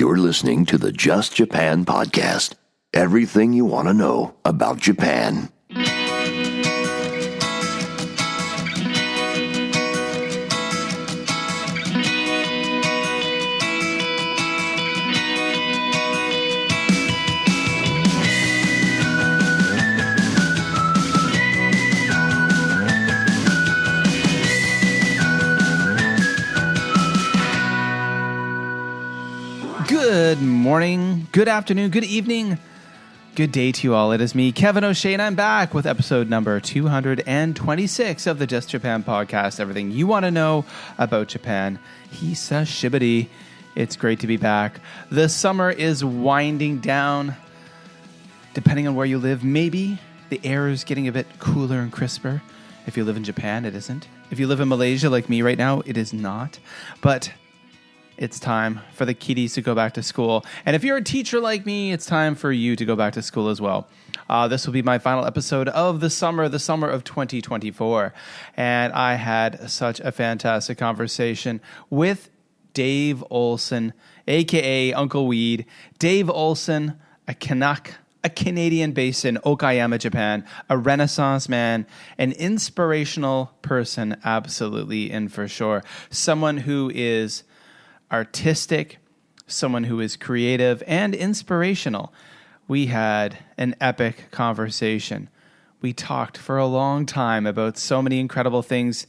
You're listening to the Just Japan podcast. Everything you want to know about Japan. Good morning, good afternoon, good evening, good day to you all. It is me, Kevin O'Shea, and I'm back with episode number 226 of the Just Japan podcast. Everything you want to know about Japan. Hisashibari. It's great to be back. The summer is winding down. Depending on where you live, maybe the air is getting a bit cooler and crisper. If you live in Japan, it isn't. If you live in Malaysia like me right now, it is not. But it's time for the kiddies to go back to school. And if you're a teacher like me, it's time for you to go back to school as well. This will be my final episode of the summer of 2024. And I had such a fantastic conversation with Dave Olson, a.k.a. Uncle Weed. Dave Olson, a Canuck, a Canadian based in Okayama, Japan, a Renaissance man, an inspirational person, absolutely and for sure. Someone who is artistic, someone who is creative and inspirational. We had an epic conversation. We talked for a long time about so many incredible things.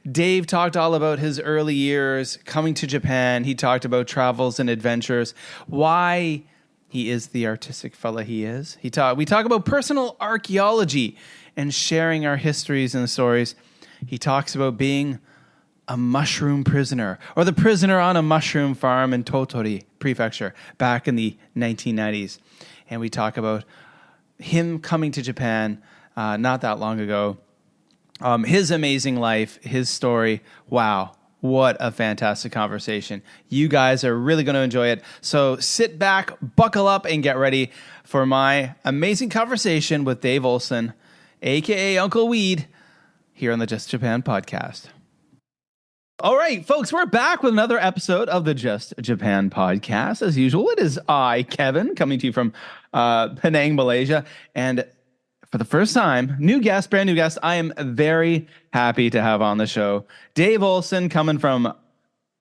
Dave talked all about his early years coming to Japan. He talked about travels and adventures, why he is the artistic fella he is. We talk about personal archeology and sharing our histories and stories. He talks about being a mushroom prisoner, or the prisoner on a mushroom farm in Tottori prefecture back in the 1990s. And we talk about him coming to Japan not that long ago, his amazing life, his story. Wow, what a fantastic conversation. You guys are really going to enjoy it. So sit back, buckle up, and get ready for my amazing conversation with Dave Olson, a.k.a. Uncle Weed, here on the Just Japan podcast. All right, folks, we're back with another episode of the Just Japan podcast. As usual, it is I, Kevin, coming to you from Penang, Malaysia. And for the first time, brand new guest, I am very happy to have on the show Dave Olson, coming from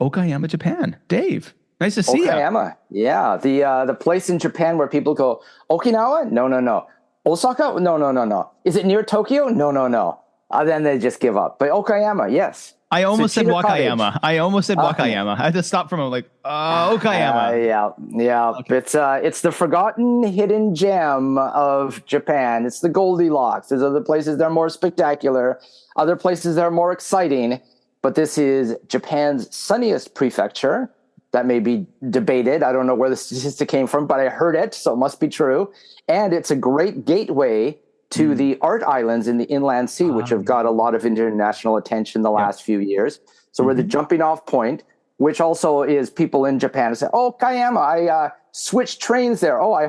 Okayama, Japan. Dave, nice to see you. Okayama, yeah. The place in Japan where people go, Okinawa? No. Osaka? No. Is it near Tokyo? No. Then they just give up. But Okayama, yes. I almost said Wakayama. Cottage. I had to stop from Okayama. Yeah. Okay. It's the forgotten hidden gem of Japan. It's the Goldilocks. There's other places that are more spectacular, other places that are more exciting. But this is Japan's sunniest prefecture. That may be debated. I don't know where the statistic came from, but I heard it, so it must be true. And it's a great gateway to the art islands in the inland sea, which have got a lot of international attention the last few years. So we're the jumping off point, which also is people in Japan say, oh, Okayama, I switched trains there. Oh, I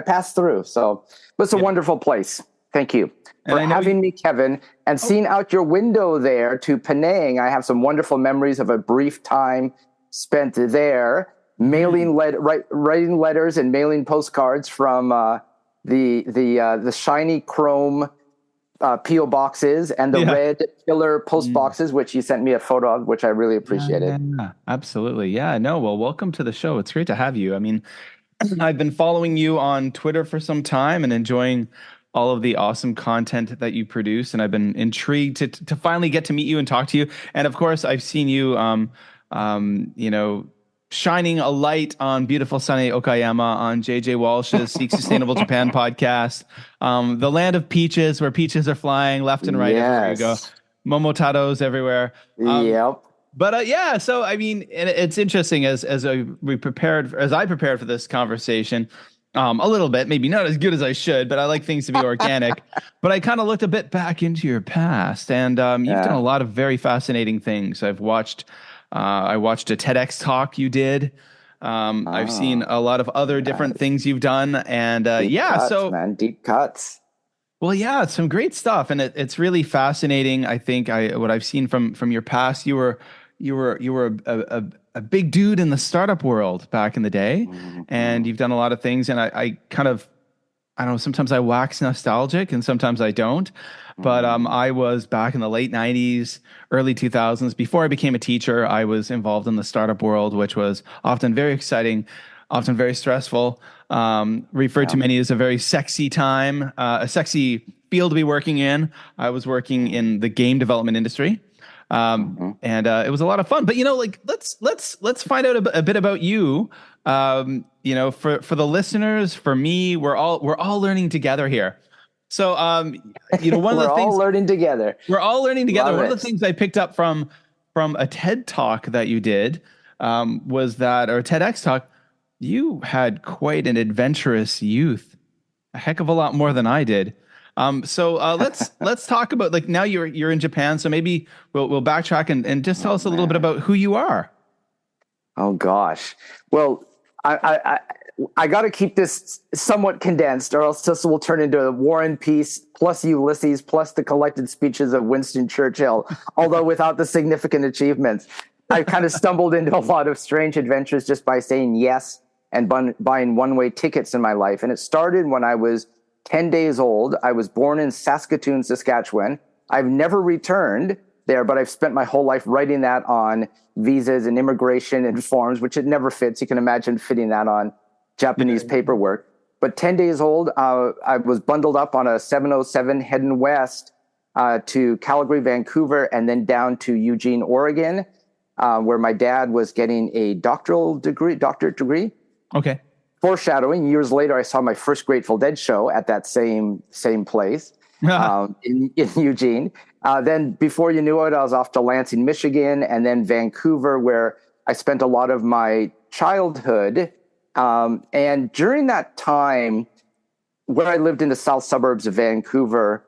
passed through. So it's a wonderful place. Thank you for having me, Kevin, and seeing out your window there to Penang. I have some wonderful memories of a brief time spent there, writing letters and mailing postcards from the shiny chrome P.O. boxes and the red pillar post boxes, which you sent me a photo of, which I really appreciated. Yeah, absolutely. Yeah, no, well, welcome to the show. It's great to have you. I mean, I've been following you on Twitter for some time and enjoying all of the awesome content that you produce. And I've been intrigued to finally get to meet you and talk to you. And of course, I've seen you, shining a light on beautiful sunny Okayama on JJ Walsh's Seek Sustainable Japan podcast. The land of peaches, where peaches are flying left and right everywhere you go. Momotaros everywhere. Yep. But so I mean, it's interesting as I prepared for this conversation. A little bit, maybe not as good as I should, but I like things to be organic. But I kind of looked a bit back into your past, and you've done a lot of very fascinating things. I watched a TEDx talk you did. I've seen a lot of other different things you've done, and deep cuts. Well, yeah, some great stuff, and it's really fascinating. I think what I've seen from your past, you were a big dude in the startup world back in the day, and you've done a lot of things. And I kind of, I don't know, sometimes I wax nostalgic and sometimes I don't. But I was back in the late 90s, early 2000s. Before I became a teacher, I was involved in the startup world, which was often very exciting, often very stressful, referred to many as a very sexy time, a sexy field to be working in. I was working in the game development industry. And it was a lot of fun. But, like, let's find out a bit about you. For the listeners, for me, we're all learning together here. So, one of the things we're all learning together. We're all learning together. Love One it. of the things I picked up from a TED talk that you did was that, or a TEDx talk, you had quite an adventurous youth, a heck of a lot more than I did. So let's talk about, like, now you're in Japan. So maybe we'll backtrack and just tell us a little bit about who you are. Oh gosh. Well, I got to keep this somewhat condensed, or else this will turn into War and Peace plus Ulysses plus the collected speeches of Winston Churchill, although without the significant achievements. I kind of stumbled into a lot of strange adventures just by saying yes and buying one-way tickets in my life. And it started when I was 10 days old. I was born in Saskatoon, Saskatchewan. I've never returned there, but I've spent my whole life writing that on visas and immigration and forms, which it never fits. You can imagine fitting that on Japanese paperwork. But 10 days old, I was bundled up on a 707 heading west to Calgary, Vancouver, and then down to Eugene, Oregon, where my dad was getting a doctorate degree. Okay. Foreshadowing, years later, I saw my first Grateful Dead show at that same place in Eugene. Then before you knew it, I was off to Lansing, Michigan, and then Vancouver, where I spent a lot of my childhood. And during that time, where I lived in the south suburbs of Vancouver,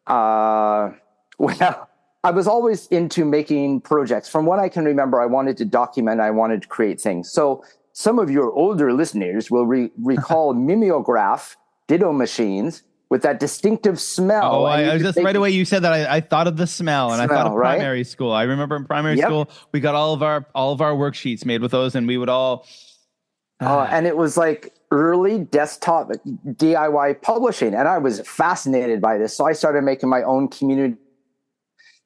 I was always into making projects. From what I can remember, I wanted to document, I wanted to create things. So some of your older listeners will recall mimeograph ditto machines with that distinctive smell. Oh, I was just right away. You said that I thought of the smell, and I thought of primary school. I remember in primary school, we got all of our worksheets made with those, and we would all. And it was like early desktop DIY publishing, and I was fascinated by this. So I started making my own community.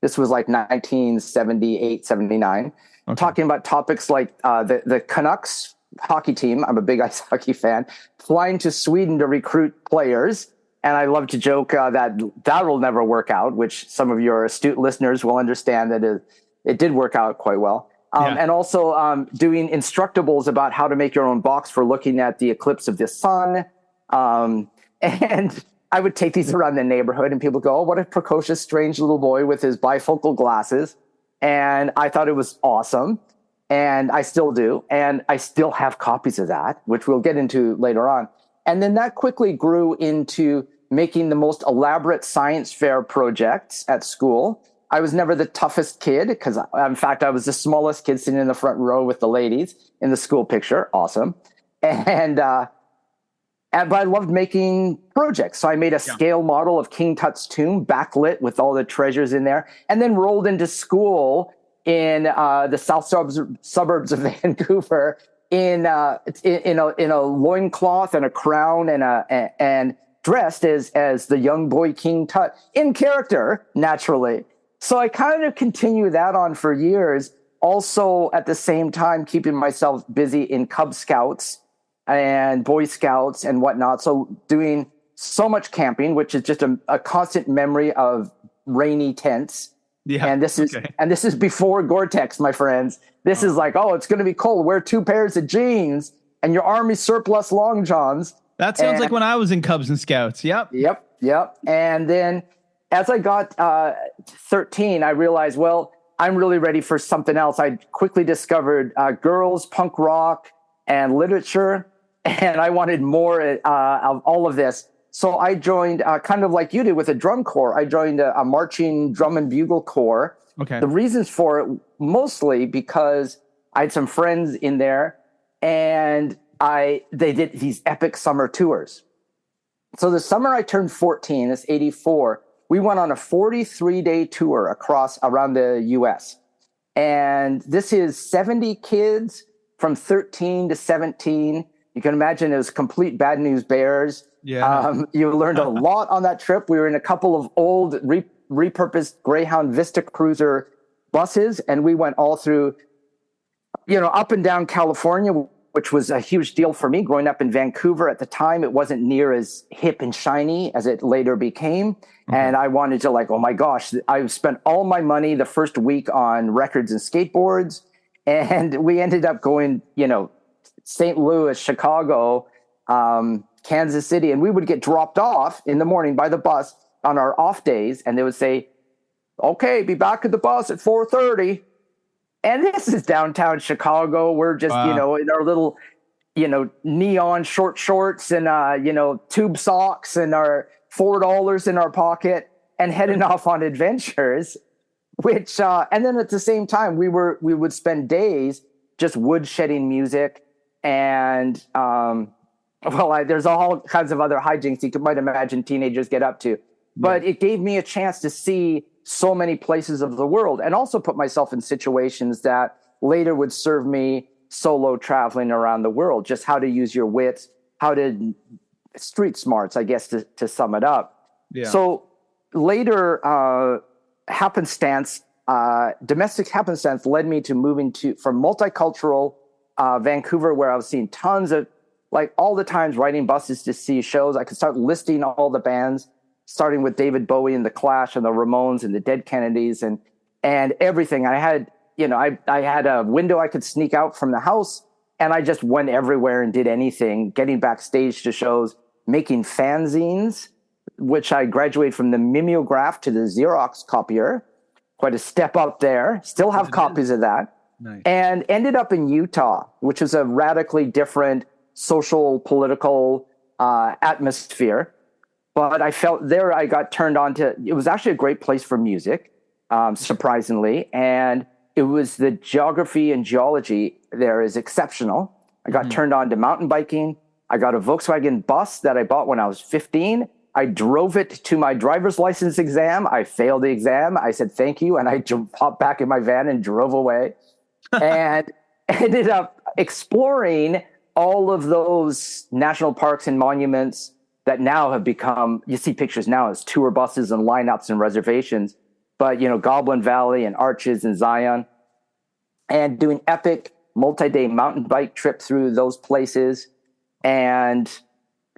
This was like 1978, 79, talking about topics like the Canucks hockey team. I'm a big ice hockey fan, flying to Sweden to recruit players. And I love to joke that will never work out, which some of your astute listeners will understand that it did work out quite well. And also doing instructables about how to make your own box for looking at the eclipse of the sun. And I would take these around the neighborhood and people go, oh, what a precocious, strange little boy with his bifocal glasses. And I thought it was awesome. And I still do. And I still have copies of that, which we'll get into later on. And then that quickly grew into making the most elaborate science fair projects at school. I was never the toughest kid because, in fact, I was the smallest kid sitting in the front row with the ladies in the school picture. Awesome. But I loved making projects. So I made a scale model of King Tut's tomb, backlit with all the treasures in there, and then rolled into school in the south suburbs of Vancouver in a loincloth and a crown and dressed as the young boy King Tut in character, naturally. So I kind of continue that on for years, also at the same time keeping myself busy in Cub Scouts and Boy Scouts and whatnot. So doing so much camping, which is just a constant memory of rainy tents. Yeah, and this is before Gore-Tex, my friends. This is like, oh, it's going to be cold. Wear 2 pairs of jeans and your Army surplus long johns. That sounds like when I was in Cubs and Scouts. Yep. And then as I got 13, I realized, well, I'm really ready for something else. I quickly discovered girls, punk rock, and literature, and I wanted more of all of this. So I joined, kind of like you did with a drum corps. I joined a marching drum and bugle corps. Okay. The reasons for it, mostly because I had some friends in there, and they did these epic summer tours. So the summer I turned 14, it's 84, we went on a 43-day tour around the U.S. And this is 70 kids from 13 to 17. You can imagine it was complete bad news bears. Yeah. You learned a lot on that trip. We were in a couple of old repurposed Greyhound Vista Cruiser buses, and we went all through, up and down California, which was a huge deal for me growing up in Vancouver. At the time, it wasn't near as hip and shiny as it later became. Mm-hmm. And I wanted to oh my gosh, I've spent all my money the first week on records and skateboards. And we ended up going, St. Louis, Chicago, Kansas City, and we would get dropped off in the morning by the bus on our off days. And they would say, okay, be back at the bus at 4:30. And this is downtown Chicago. We're just, wow. In our little, neon short shorts and, tube socks and our $4 in our pocket and heading off on adventures, which, and then at the same time, we would spend days just woodshedding music. And, there's all kinds of other hijinks you might imagine teenagers get up to. But it gave me a chance to see so many places of the world and also put myself in situations that later would serve me solo traveling around the world, just how to use your wits, street smarts, I guess, to sum it up. Yeah. So later, domestic happenstance led me to moving from multicultural Vancouver, where I was seeing tons of, all the times riding buses to see shows. I could start listing all the bands, starting with David Bowie and the Clash and the Ramones and the Dead Kennedys and everything. I had, I had a window I could sneak out from the house, and I just went everywhere and did anything, getting backstage to shows, making fanzines, which I graduated from the mimeograph to the Xerox copier. Quite a step up there. Still have copies of that. Nice. And ended up in Utah, which is a radically different social, political atmosphere. But I felt there I got turned on to, it was actually a great place for music, surprisingly. And it was the geography and geology there is exceptional. I got turned on to mountain biking. I got a Volkswagen bus that I bought when I was 15. I drove it to my driver's license exam. I failed the exam. I said, thank you. And I hopped back in my van and drove away and ended up exploring all of those national parks and monuments that now have become, you see pictures now as tour buses and lineups and reservations, but, Goblin Valley and Arches and Zion, and doing epic multi-day mountain bike trip through those places. And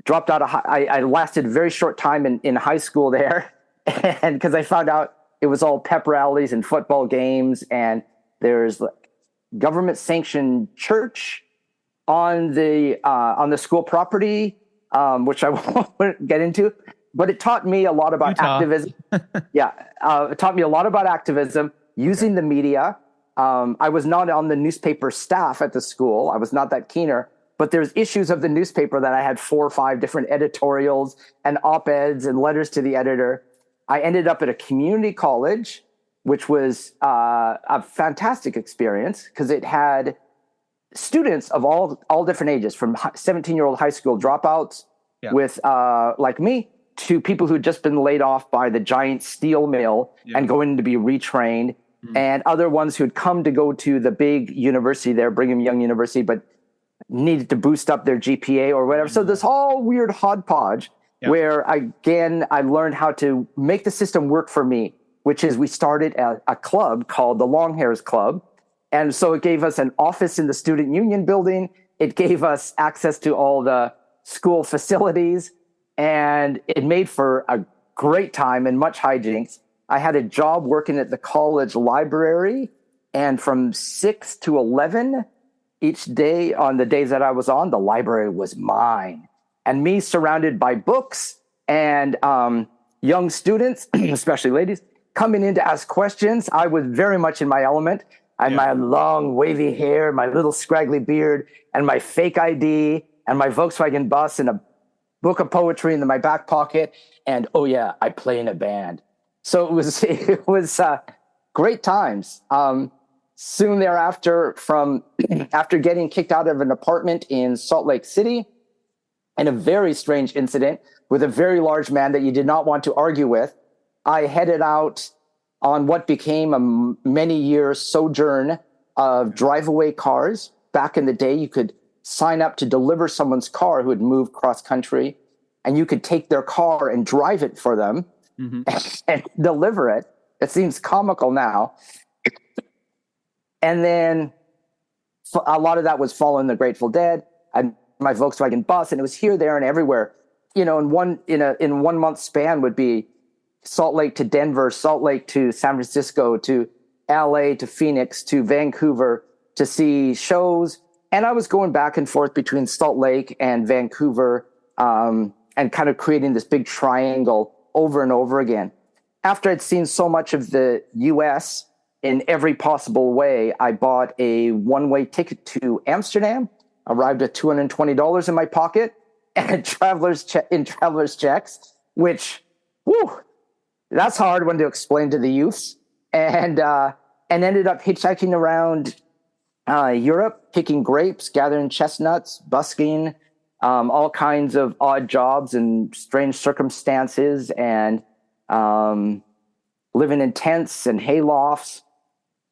dropped out of I lasted a very short time in high school there, and because I found out it was all pep rallies and football games, and there's government sanctioned church on the school property, which I won't get into, but it taught me a lot about activism. It taught me a lot about activism, using the media. I was not on the newspaper staff at the school. I was not that keener, but there's issues of the newspaper that I had 4 or 5 different editorials and op-eds and letters to the editor. I ended up at a community college, which was a fantastic experience because it had students of all different ages, from 17-year-old high school dropouts with like me, to people who'd just been laid off by the giant steel mill and going to be retrained, and other ones who'd come to go to the big university there, Brigham Young University, but needed to boost up their GPA or whatever. So this whole weird hodgepodge where, again, I learned how to make the system work for me, which is we started a club called the Long Hairs Club. And so it gave us an office in the Student Union building. It gave us access to all the school facilities, and it made for a great time and much hijinks. I had a job working at the college library, and from 6 to 11 each day, on the days that I was on, the library was mine. And me surrounded by books and young students, especially ladies, coming in to ask questions. I was very much in my element. I had my long wavy hair, my little scraggly beard, and my fake ID, and my Volkswagen bus, and a book of poetry in my back pocket. And I play in a band. So it was great times. Soon thereafter, after getting kicked out of an apartment in Salt Lake City, and a very strange incident with a very large man that you did not want to argue with, I headed out on what became a many-year sojourn of drive-away cars. Back in the day, you could sign up to deliver someone's car who had moved cross-country, and you could take their car and drive it for them and deliver it. It seems comical now. And then a lot of that was following the Grateful Dead and my Volkswagen bus, and it was here, there, and everywhere. In a 1 month span would be Salt Lake to Denver, Salt Lake to San Francisco, to LA, to Phoenix, to Vancouver to see shows. And I was going back and forth between Salt Lake and Vancouver, and kind of creating this big triangle over and over again. After I'd seen so much of the US in every possible way, I bought a one-way ticket to Amsterdam, arrived at $220 in my pocket, and traveler's checks, which, that's a hard one to explain to the youths, and ended up hitchhiking around Europe, picking grapes, gathering chestnuts, busking, all kinds of odd jobs and strange circumstances, and living in tents and haylofts.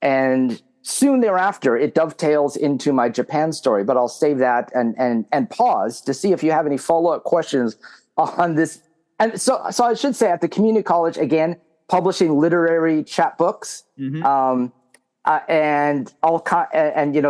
And soon thereafter, it dovetails into my Japan story, but I'll save that and pause to see if you have any follow-up questions on this. And so I should say, at the community college, again, publishing literary chapbooks, and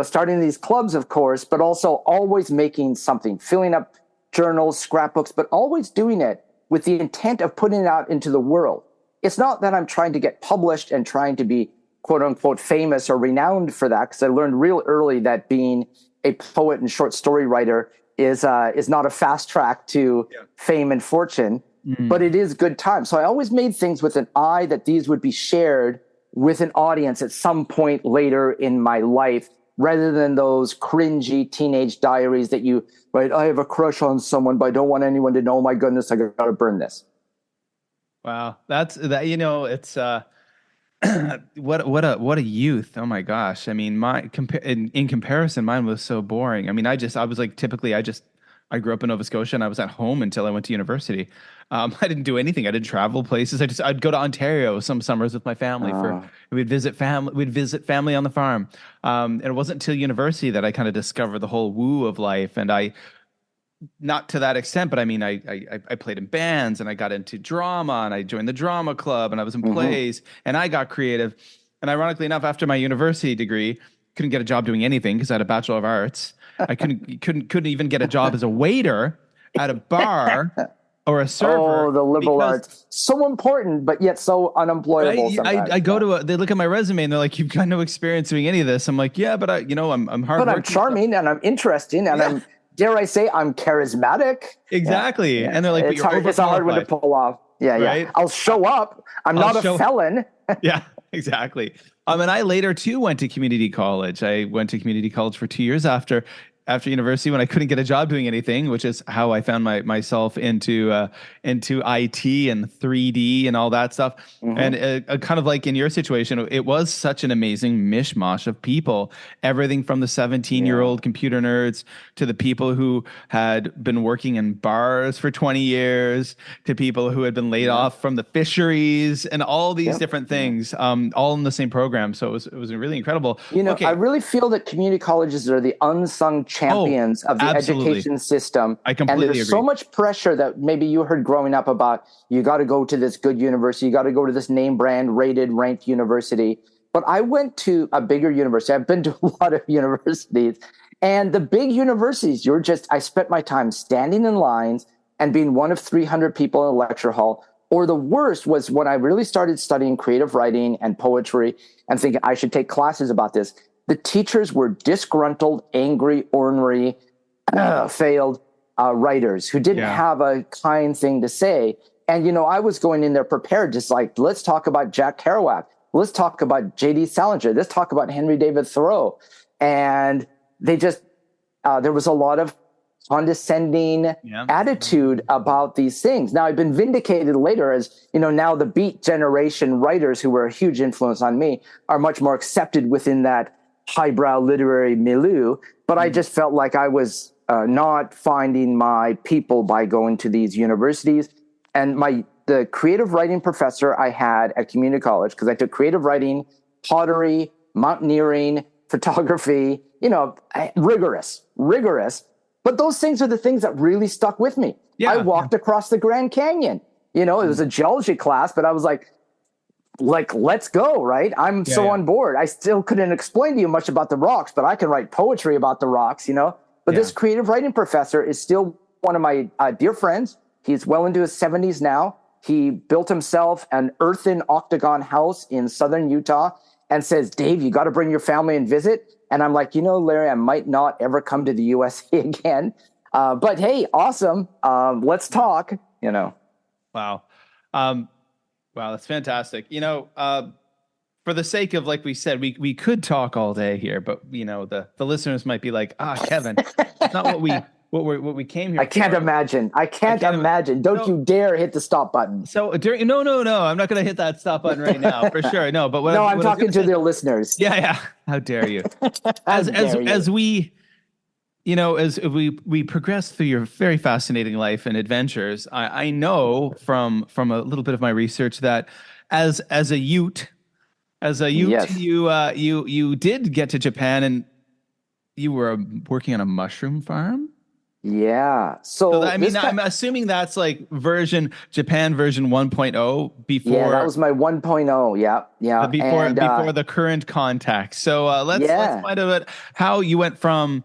starting these clubs, of course, but also always making something, filling up journals, scrapbooks, but always doing it with the intent of putting it out into the world. It's not that I'm trying to get published and trying to be quote unquote famous or renowned for that, because I learned real early that being a poet and short story writer is not a fast track to fame and fortune, but it is good time. So I always made things with an eye that these would be shared with an audience at some point later in my life, rather than those cringy teenage diaries that I have a crush on someone, but I don't want anyone to know. Oh my goodness, I got to burn this. Wow. It's what a youth. Oh my gosh. I mean, in comparison, mine was so boring. I mean, I was like, typically I grew up in Nova Scotia and I was at home until I went to university. I didn't do anything. I didn't travel places. I'd go to Ontario some summers with my family we'd visit family on the farm. And it wasn't until university that I kind of discovered the whole woo of life. And not to that extent, but I mean, I played in bands and I got into drama and I joined the drama club and I was in plays and I got creative. And ironically enough, after my university degree, couldn't get a job doing anything because I had a Bachelor of Arts. I couldn't even get a job as a waiter at a bar or a server. Oh, the liberal arts. So important, but yet so unemployable sometimes. They look at my resume and they're like, you've got no experience doing any of this. I'm like, yeah, but I'm hard. But I'm charming and I'm interesting and I'm, dare I say, I'm charismatic. Exactly. Yeah. And they're like, but it's a hard one to pull off. Yeah, right? Yeah. I'll show up. I'm not a felon. Yeah, exactly. And I later too went to community college. I went to community college for 2 years after university when I couldn't get a job doing anything, which is how I found myself into IT and 3D and all that stuff. And kind of like in your situation, it was such an amazing mishmash of people, everything from the 17-year-old computer nerds to the people who had been working in bars for 20 years to people who had been laid off from the fisheries and all these different things, all in the same program. So it was really incredible. I really feel that community colleges are the unsung champions of the education system. I completely agree. And there's so much pressure that maybe you heard growing up about, you got to go to this good university, you got to go to this name brand ranked university. But I went to a bigger university. I've been to a lot of universities, and the big universities, I spent my time standing in lines and being one of 300 people in a lecture hall. Or the worst was when I really started studying creative writing and poetry and thinking I should take classes about this. The teachers were disgruntled, angry, ornery, failed writers who didn't have a kind thing to say. And, I was going in there prepared, just like, let's talk about Jack Kerouac. Let's talk about J.D. Salinger. Let's talk about Henry David Thoreau. And they just, there was a lot of condescending attitude about these things. Now, I've been vindicated later as, now the Beat generation writers who were a huge influence on me are much more accepted within that highbrow literary milieu, but I just felt like I was not finding my people by going to these universities. And my the creative writing professor I had at community college, because I took creative writing, pottery, mountaineering, photography, rigorous. But those things are the things that really stuck with me. Yeah, I walked across the Grand Canyon. It was a geology class, but I was like, let's go, right? I'm on board. I still couldn't explain to you much about the rocks, but I can write poetry about the rocks, But this creative writing professor is still one of my dear friends. He's well into his 70s now. He built himself an earthen octagon house in southern Utah and says, Dave, you got to bring your family and visit. And I'm like, Larry, I might not ever come to the USA again. But hey, awesome. Let's talk, Wow. Wow, that's fantastic. For the sake of, like we said, we could talk all day here, but the listeners might be like, Kevin, that's not what we came here. I can't imagine. I can't imagine. Don't you dare hit the stop button. So no, I'm not going to hit that stop button right now for sure. No, but I'm talking to their listeners. Yeah. How dare you? As we progress through your very fascinating life and adventures, I know from a little bit of my research that as a Ute, yes. you did get to Japan and you were working on a mushroom farm. Yeah. So I'm assuming that's like Japan version 1.0 before. Yeah, that was my 1.0. Yeah. Before the current context. So let's find out how you went from.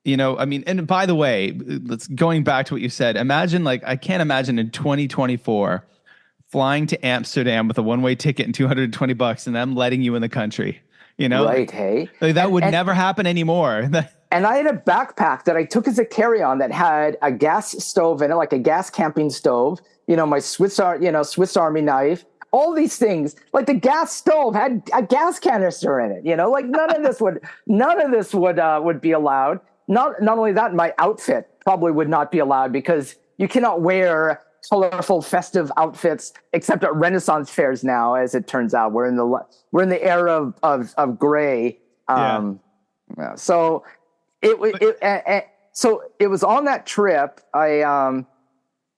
And by the way, going back to what you said, I can't imagine in 2024 flying to Amsterdam with a one-way ticket and $220 and them letting you in the country, Right, hey? That would never happen anymore. And I had a backpack that I took as a carry-on that had a gas stove in it, like a gas camping stove, my Swiss Army knife, all these things. Like the gas stove had a gas canister in it, none of this would be allowed. Not only that, my outfit probably would not be allowed because you cannot wear colorful, festive outfits except at Renaissance fairs now. As it turns out, we're in the era of gray. So it was on that trip. I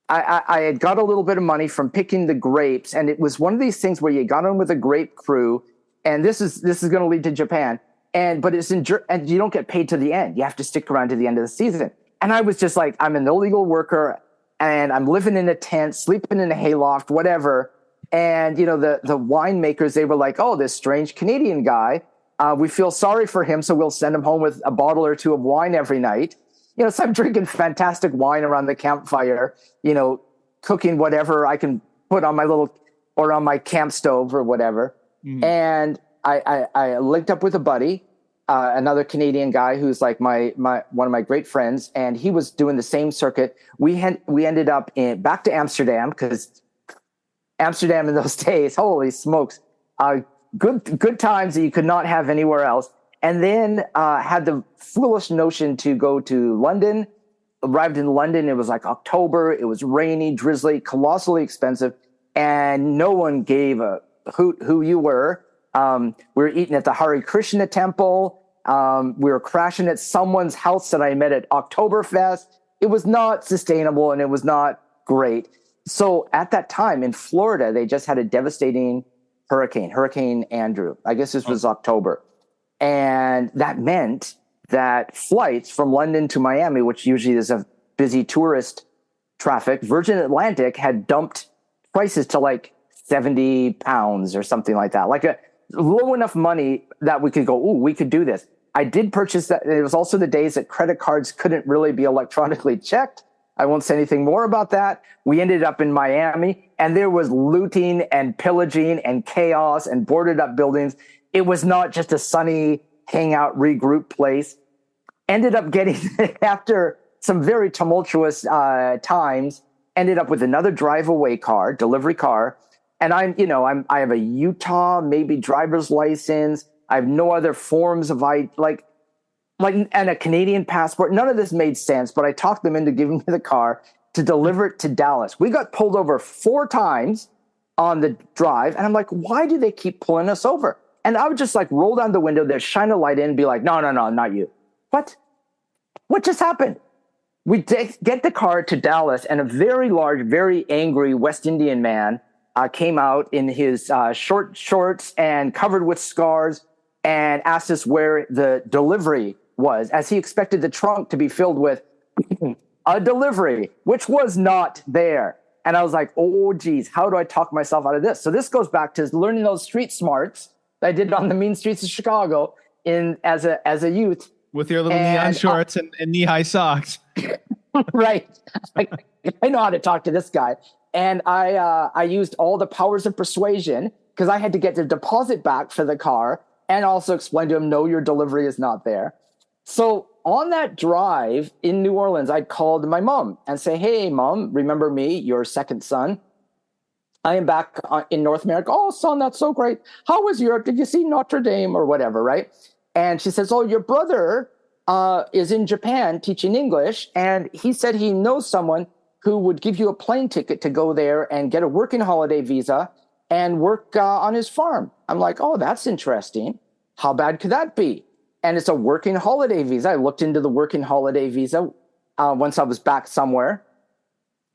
had got a little bit of money from picking the grapes, and it was one of these things where you got on with a grape crew, and this is going to lead to Japan. But and you don't get paid to the end. You have to stick around to the end of the season. And I was just like, I'm an illegal worker and I'm living in a tent, sleeping in a hayloft, whatever. And, the winemakers, they were like, oh, this strange Canadian guy, we feel sorry for him. So we'll send him home with a bottle or two of wine every night. So I'm drinking fantastic wine around the campfire, cooking whatever I can put on on my camp stove or whatever. Mm. And I linked up with a buddy, another Canadian guy who's like one of my great friends, and he was doing the same circuit. We ended up back to Amsterdam, because Amsterdam in those days, holy smokes, good times that you could not have anywhere else. And then had the foolish notion to go to London. Arrived in London, it was like October. It was rainy, drizzly, colossally expensive, and no one gave a hoot who you were. We were eating at the Hare Krishna temple. We were crashing at someone's house that I met at Oktoberfest. It was not sustainable and it was not great. So at that time in Florida, they just had a devastating Hurricane Andrew. I guess this was October. And that meant that flights from London to Miami, which usually is a busy tourist traffic, Virgin Atlantic had dumped prices to like £70 or something like that. Like a low enough money that we could go, we could do this. I did purchase that. It was also the days that credit cards couldn't really be electronically checked. I won't say anything more about that. We ended up in Miami, and there was looting and pillaging and chaos and boarded up buildings. It was not just a sunny hangout regroup place. Ended up getting, after some very tumultuous times, ended up with another delivery car. And I have a Utah, maybe driver's license. I have no other forms of and a Canadian passport. None of this made sense, but I talked them into giving me the car to deliver it to Dallas. We got pulled over 4 times on the drive. And I'm like, why do they keep pulling us over? And I would just like roll down the window there, shine a light in and be like, no, not you. What just happened? we get the car to Dallas, and a very large, very angry West Indian man came out in his short shorts and covered with scars and asked us where the delivery was, as he expected the trunk to be filled with a delivery, which was not there. And I was like, oh, geez, how do I talk myself out of this? So this goes back to learning those street smarts that I did on the mean streets of Chicago as a youth. With your little neon shorts and knee-high socks. Right. I know how to talk to this guy. And I used all the powers of persuasion because I had to get the deposit back for the car and also explain to him, no, your delivery is not there. So on that drive in New Orleans, I called my mom and say, hey, Mom, remember me, your second son? I am back in North America. Oh, son, that's so great. How was Europe? Did you see Notre Dame or whatever, right? And she says, oh, your brother is in Japan teaching English, and he said he knows someone who would give you a plane ticket to go there and get a working holiday visa and work on his farm. I'm like, oh, that's interesting. How bad could that be? And it's a working holiday visa. I looked into the working holiday visa once I was back somewhere.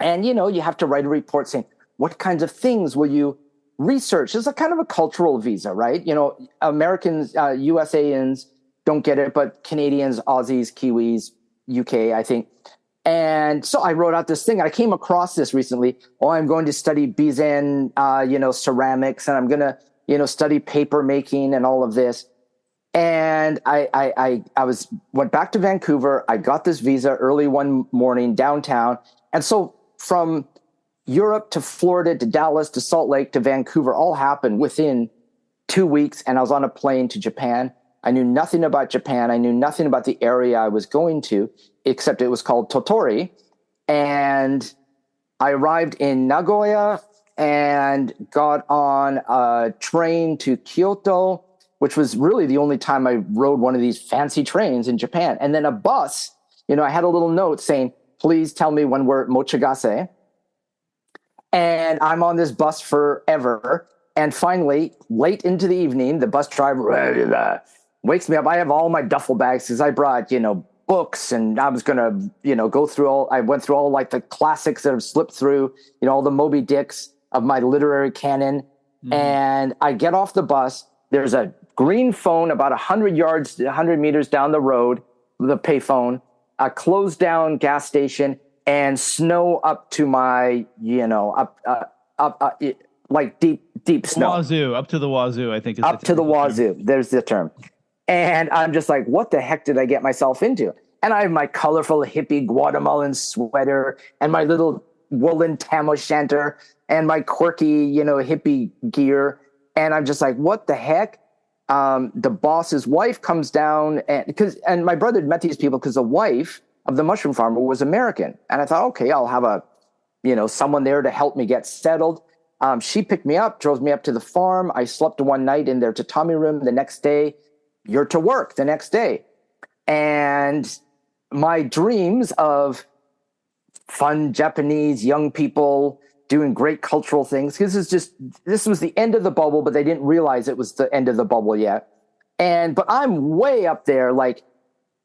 And, you have to write a report saying, what kinds of things will you research? It's a kind of a cultural visa, right? Americans, USAians don't get it, but Canadians, Aussies, Kiwis, UK, I think. And so I wrote out this thing. I came across this recently. Oh, I'm going to study Bizan, ceramics, and I'm going to, study paper making and all of this. And I went back to Vancouver. I got this visa early one morning downtown. And so from Europe to Florida to Dallas to Salt Lake to Vancouver all happened within 2 weeks. And I was on a plane to Japan. I knew nothing about Japan. I knew nothing about the area I was going to, except it was called Tottori. And I arrived in Nagoya and got on a train to Kyoto, which was really the only time I rode one of these fancy trains in Japan. And then a bus, I had a little note saying, please tell me when we're at Mochigase. And I'm on this bus forever. And finally, late into the evening, the bus driver wakes me up. I have all my duffel bags because I brought, books, and I was going to, I went through all like the classics that have slipped through, all the Moby Dicks of my literary canon. Mm-hmm. And I get off the bus. There's a green phone about 100 meters down the road, the payphone, a closed down gas station, and snow up to my, like deep snow. Wazoo, up to the wazoo, I think. Up to the wazoo. There's the term. And I'm just like, what the heck did I get myself into? And I have my colorful hippie Guatemalan sweater and my little woolen tam o' shanter and my quirky, hippie gear. And I'm just like, what the heck? The boss's wife comes down and my brother had met these people because the wife of the mushroom farmer was American. And I thought, okay, I'll have someone there to help me get settled. She picked me up, drove me up to the farm. I slept one night in their tatami room. The next day, you're to work the next day. And my dreams of fun Japanese young people doing great cultural things, because this was the end of the bubble, but they didn't realize it was the end of the bubble yet. But I'm way up there. Like,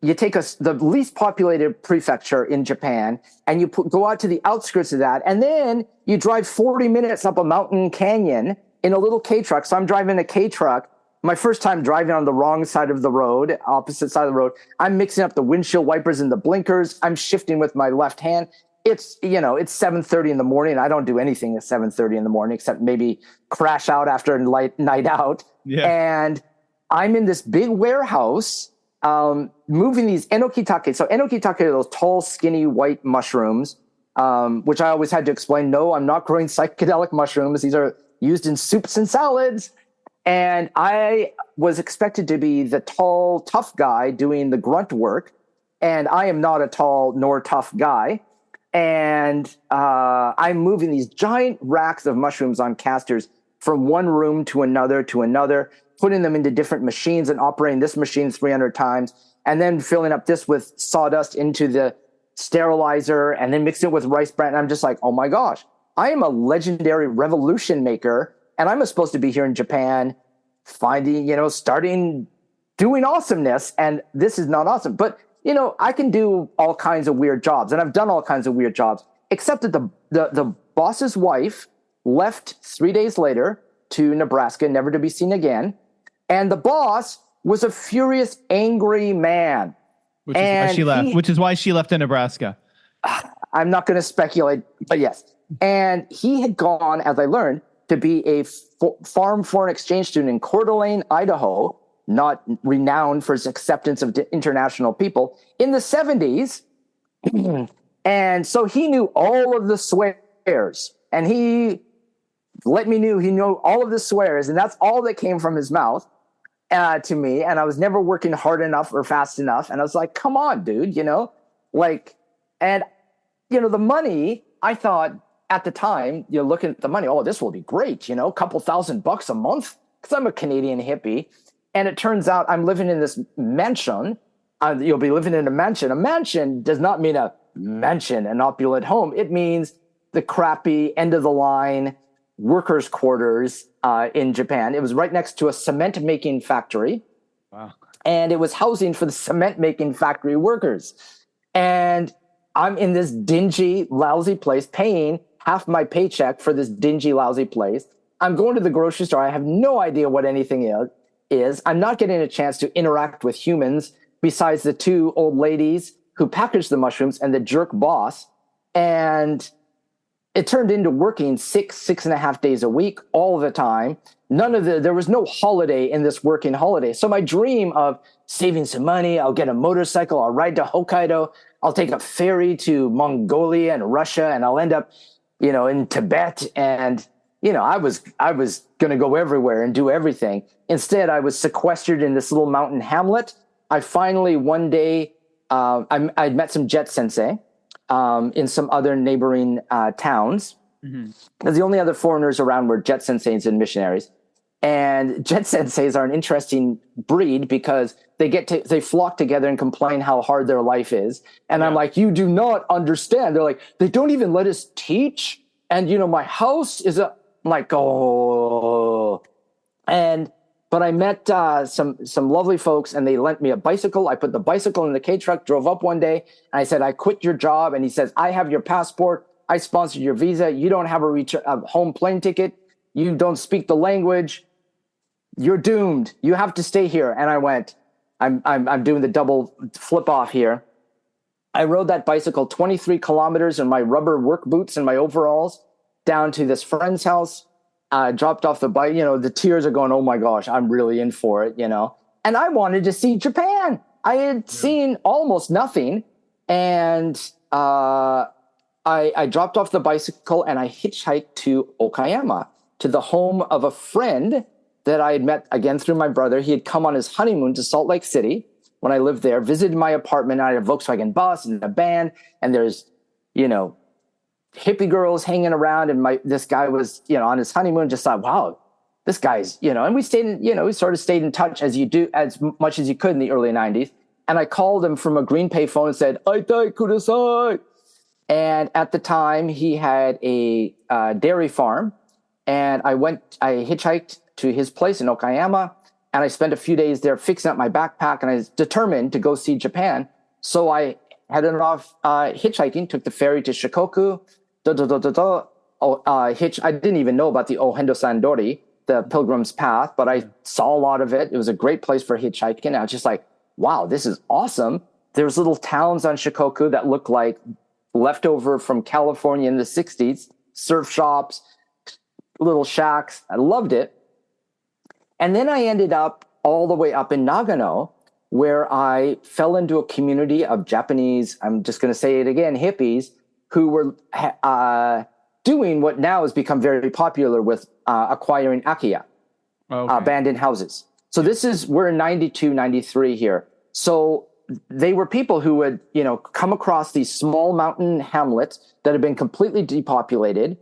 you take the least populated prefecture in Japan and you go out to the outskirts of that. And then you drive 40 minutes up a mountain canyon in a little K-truck. So I'm driving a K-truck. My first time driving on the wrong side of the road, opposite side of the road. I'm mixing up the windshield wipers and the blinkers. I'm shifting with my left hand. It's 7:30 in the morning. I don't do anything at 7:30 in the morning except maybe crash out after a night out. Yeah. And I'm in this big warehouse moving these enokitake. So enokitake are those tall, skinny, white mushrooms, which I always had to explain. No, I'm not growing psychedelic mushrooms. These are used in soups and salads. And I was expected to be the tall, tough guy doing the grunt work. And I am not a tall nor tough guy. And I'm moving these giant racks of mushrooms on casters from one room to another, putting them into different machines and operating this machine 300 times, and then filling up this with sawdust into the sterilizer and then mixing it with rice bran. And I'm just like, oh my gosh, I am a legendary revolution maker. And I'm supposed to be here in Japan finding, starting doing awesomeness. And this is not awesome. But I can do all kinds of weird jobs, and I've done all kinds of weird jobs, except that the boss's wife left 3 days later to Nebraska, never to be seen again. And the boss was a furious, angry man. Which is why she left. Which is why she left in Nebraska. I'm not going to speculate, but yes. And he had gone, as I learned, to be a farm foreign exchange student in Coeur d'Alene, Idaho, not renowned for his acceptance of international people, in the 70s. And so he knew all of the swears. And he let me know he knew all of the swears. And that's all that came from his mouth to me. And I was never working hard enough or fast enough. And I was like, come on, dude, the money, I thought at the time, looking at the money, oh, this will be great, a couple $1,000 a month, because I'm a Canadian hippie. And it turns out I'm living in this mansion. You'll be living in a mansion. A mansion does not mean a mansion, an opulent home. It means the crappy end of the line workers' quarters in Japan. It was right next to a cement making factory. Wow. And it was housing for the cement making factory workers. And I'm in this dingy, lousy place, paying half my paycheck for this dingy, lousy place. I'm going to the grocery store. I have no idea what anything is. I'm not getting a chance to interact with humans besides the two old ladies who packaged the mushrooms and the jerk boss. And it turned into working 6.5 days a week all the time. There was no holiday in this working holiday. So my dream of saving some money, I'll get a motorcycle, I'll ride to Hokkaido, I'll take a ferry to Mongolia and Russia, and I'll end up, in Tibet. And, I was going to go everywhere and do everything. Instead, I was sequestered in this little mountain hamlet. I finally, one day, I met some jet sensei in some other neighboring towns. Mm-hmm. Because the only other foreigners around were jet senseis and missionaries. And jet senseis are an interesting breed because they flock together and complain how hard their life is. And I'm like, you do not understand. They're like, they don't even let us teach. And, my house is I'm like, oh. But I met some lovely folks, and they lent me a bicycle. I put the bicycle in the K-truck, drove up one day, and I said, I quit your job. And he says, I have your passport. I sponsored your visa. You don't have a home plane ticket. You don't speak the language. You're doomed. You have to stay here. And I went, I'm doing the double flip off here. I rode that bicycle 23 kilometers in my rubber work boots and my overalls down to this friend's house. Dropped off the bike. The tears are going, oh my gosh, I'm really in for it, And I wanted to see Japan. I had seen almost nothing. And I dropped off the bicycle and I hitchhiked to Okayama, to the home of a friend that I had met again through my brother. He had come on his honeymoon to Salt Lake City when I lived there, visited my apartment. I had a Volkswagen bus and a band, and there's, hippie girls hanging around. And this guy was, on his honeymoon, just thought, wow, this guy's, and we stayed in, we sort of stayed in touch as much as you could in the early 90s. And I called him from a green pay phone and said, "Aitai kudasai." And at the time he had a dairy farm, and I hitchhiked to his place in Okayama, and I spent a few days there fixing up my backpack, and I was determined to go see Japan. So I headed off hitchhiking, took the ferry to Shikoku, I didn't even know about the Ohendo Sandori, the Pilgrim's Path, but I saw a lot of it. It was a great place for hitchhiking. I was just like, wow, this is awesome. There's little towns on Shikoku that look like leftover from California in the 60s, surf shops, little shacks. I loved it. And then I ended up all the way up in Nagano, where I fell into a community of Japanese, I'm just going to say it again, hippies, who were doing what now has become very popular with acquiring akiya, abandoned houses. So we're in 92, 93 here. So they were people who would, come across these small mountain hamlets that had been completely depopulated,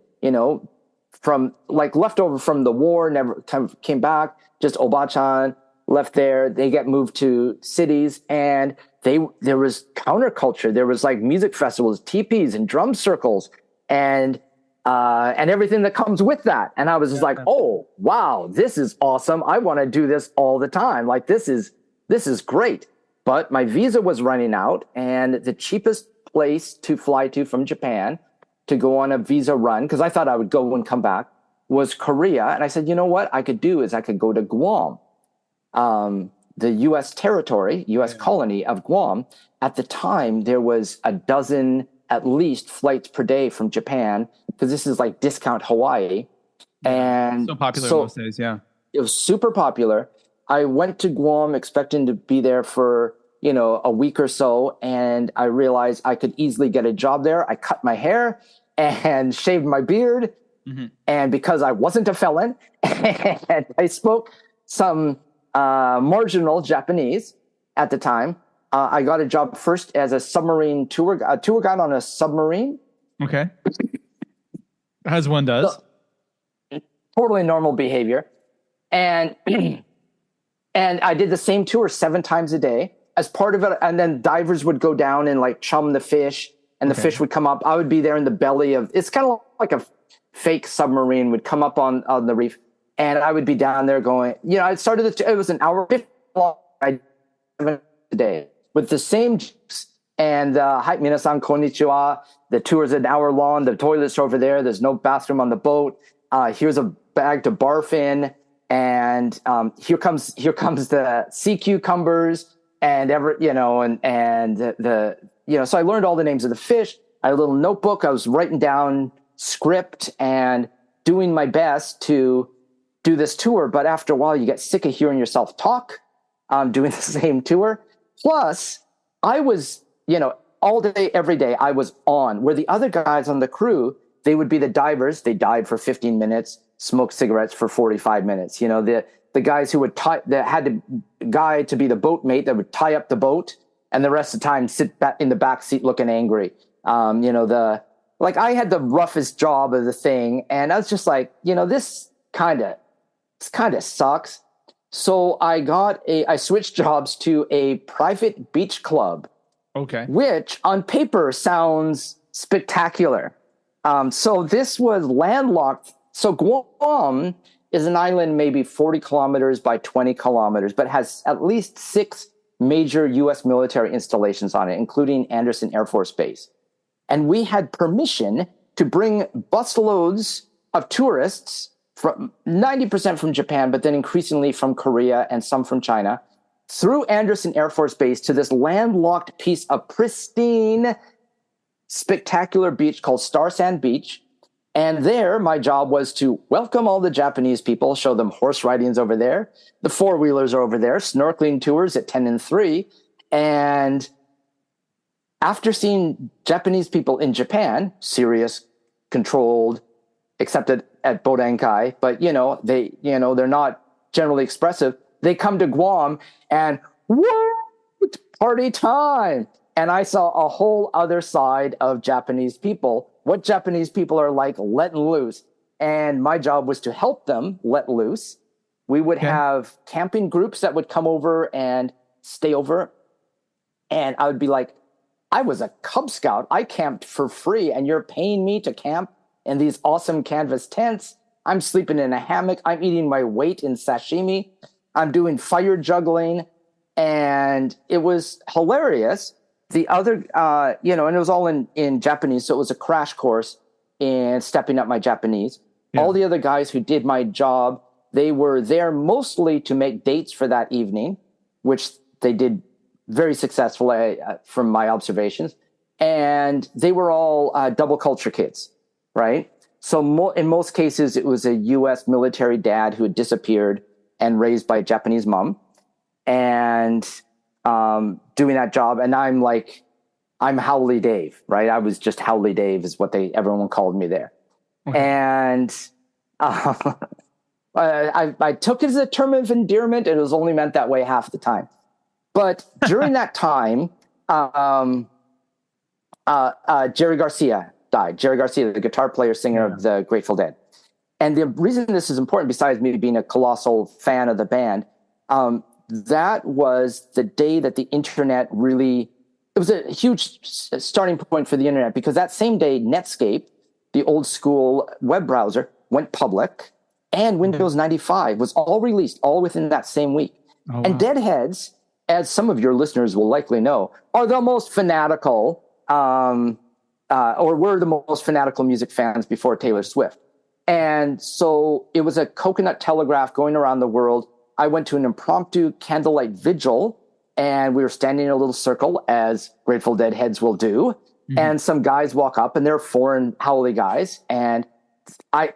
from leftover from the war, never came back, just Obachan left there. They get moved to cities, and there was counterculture. There was music festivals, teepees and drum circles, and everything that comes with that. And I was just like, oh, wow, this is awesome. I want to do this all the time. This is great. but my visa was running out, and the cheapest place to fly to from Japan to go on a visa run, because I thought I would go and come back, was Korea. And I said, you know what I could do is I could go to Guam, the U.S. territory, U.S. colony of Guam. At the time, there was a dozen at least flights per day from Japan, because this is like discount Hawaii. And so popular those days, yeah. It was super popular. I went to Guam expecting to be there for, a week or so, and I realized I could easily get a job there. I cut my hair and shaved my beard, and because I wasn't a felon, and I spoke some marginal Japanese at the time, I got a job first as a submarine tour guide on a submarine. Okay. As one does. So, totally normal behavior. And and I did the same tour 7 times a day as part of it. And then divers would go down and like chum the fish, and the fish would come up. I would be there in the belly of, it's kind of like a fake submarine would come up on the reef. And I would be down there going, it started, it was an hour 50 long. I did a day with the same jeeps. And hi, minasan konnichiwa. The tour is an hour long. The toilets are over there. There's no bathroom on the boat. Here's a bag to barf in. And here comes the sea cucumbers and so I learned all the names of the fish. I had a little notebook. I was writing down script and doing my best to do this tour. But after a while, you get sick of hearing yourself talk, doing the same tour. Plus, I was, all day, every day, I was on. Where the other guys on the crew, they would be the divers. They dive for 15 minutes, smoke cigarettes for 45 minutes. The guys who would that had the guy to be the boatmate that would tie up the boat, and the rest of the time sit back in the back seat looking angry. I had the roughest job of the thing, and I was just like, this kind of sucks. So I switched jobs to a private beach club. Okay. Which on paper sounds spectacular. So this was landlocked. So Guam is an island maybe 40 kilometers by 20 kilometers, but has at least 6 major U.S. military installations on it, including Anderson Air Force Base. And we had permission to bring busloads of tourists, from 90% from Japan, but then increasingly from Korea and some from China, through Anderson Air Force Base to this landlocked piece of pristine, spectacular beach called Star Sand Beach. And there, my job was to welcome all the Japanese people, show them horse ridings over there. The four-wheelers are over there, snorkeling tours at 10 and 3. And after seeing Japanese people in Japan, serious, controlled, except at Bodankai, but, they're not generally expressive. They come to Guam and, woo, party time. And I saw a whole other side of Japanese people, what Japanese people are like letting loose. And my job was to help them let loose. We would have camping groups that would come over and stay over. And I would be like, I was a Cub Scout. I camped for free, and you're paying me to camp in these awesome canvas tents. I'm sleeping in a hammock. I'm eating my weight in sashimi. I'm doing fire juggling. And it was hilarious. The other, and it was all in Japanese, so it was a crash course in stepping up my Japanese. Yeah. All the other guys who did my job, they were there mostly to make dates for that evening, which they did very successfully from my observations. And they were all double culture kids, right? So in most cases, it was a U.S. military dad who had disappeared and raised by a Japanese mom. And doing that job, and I'm Howley Dave, right? I was just Howley Dave is what everyone called me there. Okay. And I took it as a term of endearment, and it was only meant that way half the time. But during that time, Jerry Garcia died. Jerry Garcia, the guitar player, singer of the Grateful Dead. And the reason this is important, besides me being a colossal fan of the band, that was the day that the internet it was a huge starting point for the internet, because that same day, Netscape, the old school web browser, went public, and Windows 95 was all released all within that same week. Oh, and wow. Deadheads as some of your listeners will likely know, are the most fanatical, or were the most fanatical music fans before Taylor Swift. And so it was a coconut telegraph going around the world. I went to an impromptu candlelight vigil, and we were standing in a little circle, as Grateful Dead heads will do. Mm-hmm. And some guys walk up, and they're foreign howly guys, and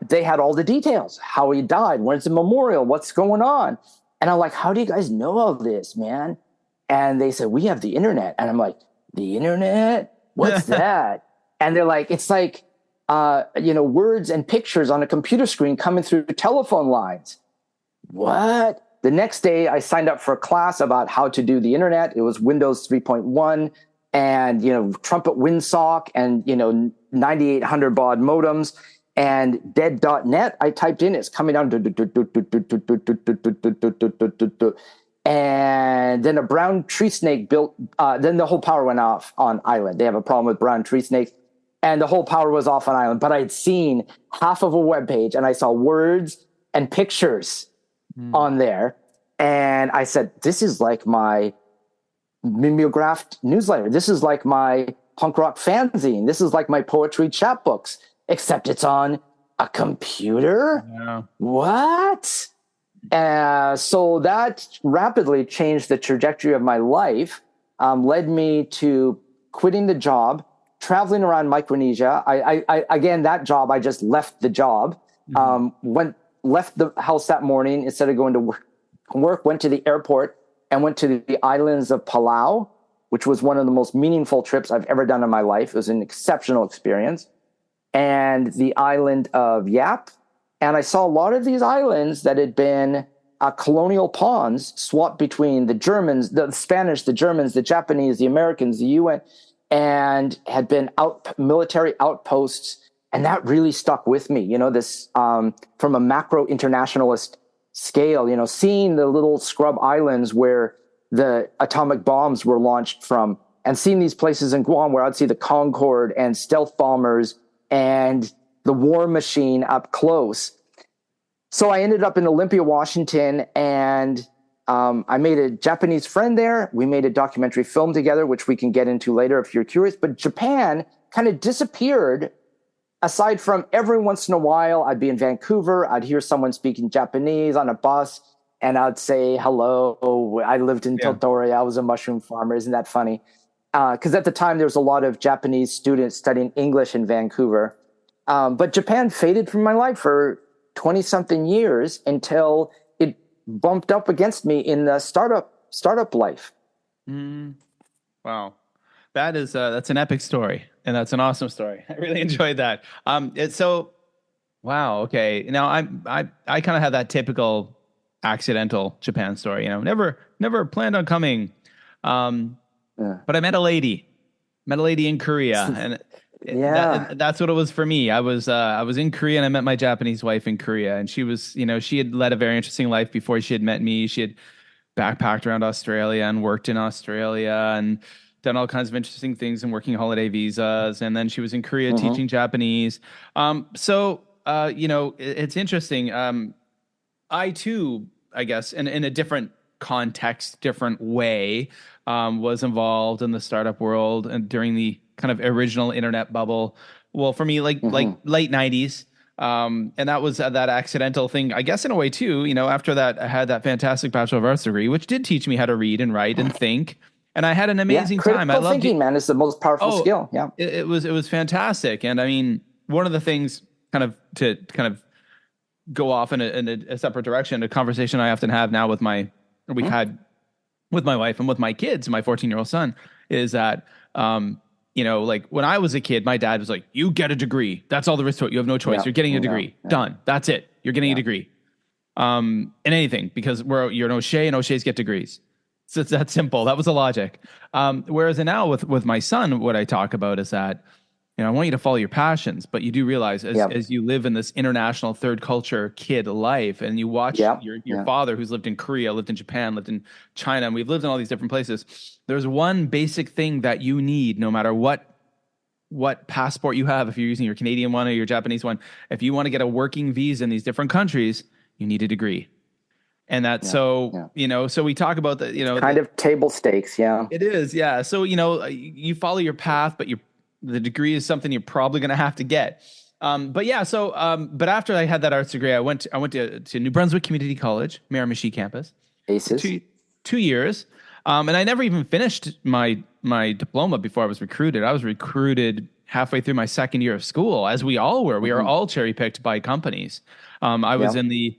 they had all the details: how he died, when's the memorial, what's going on. And I'm like, how do you guys know all this, man? And they said, we have the internet. And I'm like, the internet? What's that? And they're like, it's like, words and pictures on a computer screen coming through telephone lines. What? The next day, I signed up for a class about how to do the internet. It was Windows 3.1 and, trumpet windsock and, 9800 baud modems. And dead.net, I typed in, it's coming down. And then a brown tree snake built, then the whole power went off on island. They have a problem with brown tree snakes. And the whole power was off on island. But I had seen half of a web page, and I saw words and pictures on there. And I said, this is like my mimeographed newsletter. This is like my punk rock fanzine. This is like my poetry chapbooks, except it's on a computer. Yeah. What? So that rapidly changed the trajectory of my life, led me to quitting the job, traveling around Micronesia. I again, that job, I just left the job, left the house that morning instead of going to work, went to the airport and went to the islands of Palau, which was one of the most meaningful trips I've ever done in my life. It was an exceptional experience. And the island of Yap. And I saw a lot of these islands that had been colonial pawns swapped between the Germans, the Spanish, the Germans, the Japanese, the Americans, the UN, and had been military outposts. And that really stuck with me, this from a macro internationalist scale, seeing the little scrub islands where the atomic bombs were launched from, and seeing these places in Guam where I'd see the Concorde and stealth bombers and the war machine up close. So I ended up in Olympia, Washington, and I made a Japanese friend there. We made a documentary film together, which we can get into later if you're curious. But Japan kind of disappeared. Aside from every once in a while, I'd be in Vancouver. I'd hear someone speaking Japanese on a bus, and I'd say, hello, I lived in Tottori. I was a mushroom farmer. Isn't that funny? Because at the time, there was a lot of Japanese students studying English in Vancouver. But Japan faded from my life for 20-something years until it bumped up against me in the startup life. Wow. That's an epic story, and that's an awesome story. I really enjoyed that. Wow. Okay. Now I kind of have that typical accidental Japan story, never planned on coming. But I met a lady in Korea, and that's what it was for me. I was in Korea, and I met my Japanese wife in Korea, and she was, she had led a very interesting life before she had met me. She had backpacked around Australia and worked in Australia and done all kinds of interesting things and working holiday visas. And then she was in Korea teaching Japanese. It's interesting. I too, I guess, in a different context, different way, was involved in the startup world and during the kind of original internet bubble. Well, for me, like late 90s. And that was that accidental thing, I guess, in a way too. After that, I had that fantastic Bachelor of Arts degree, which did teach me how to read and write and think. And I had an amazing time. I loved thinking, man, is the most powerful skill. Yeah, it was fantastic. And I mean, one of the things to go off in a separate direction, a conversation I often have now with my wife and with my kids, my 14-year-old son, is that, like when I was a kid, my dad was like, you get a degree. That's all there is to it. You have no choice. You're getting a degree. Done. That's it. You're getting a degree. In anything, because you're an O'Shea and O'Sheas get degrees. So it's that simple. That was the logic. Whereas now with my son, what I talk about is that, I want you to follow your passions, but you do realize as you live in this international third culture kid life, and you watch your father, who's lived in Korea, lived in Japan, lived in China, and we've lived in all these different places. There's one basic thing that you need, no matter what passport you have, if you're using your Canadian one or your Japanese one. If you want to get a working visa in these different countries, you need a degree. And that's so we talk about the, kind of table stakes. Yeah. it is. Yeah. So, you follow your path, but the degree is something you're probably going to have to get. But after I had that arts degree, I went to New Brunswick Community College, Miramichi campus. Aces. 2 years. And I never even finished my diploma before I was recruited. I was recruited halfway through my second year of school, as we all were. We are all cherry picked by companies. I was in the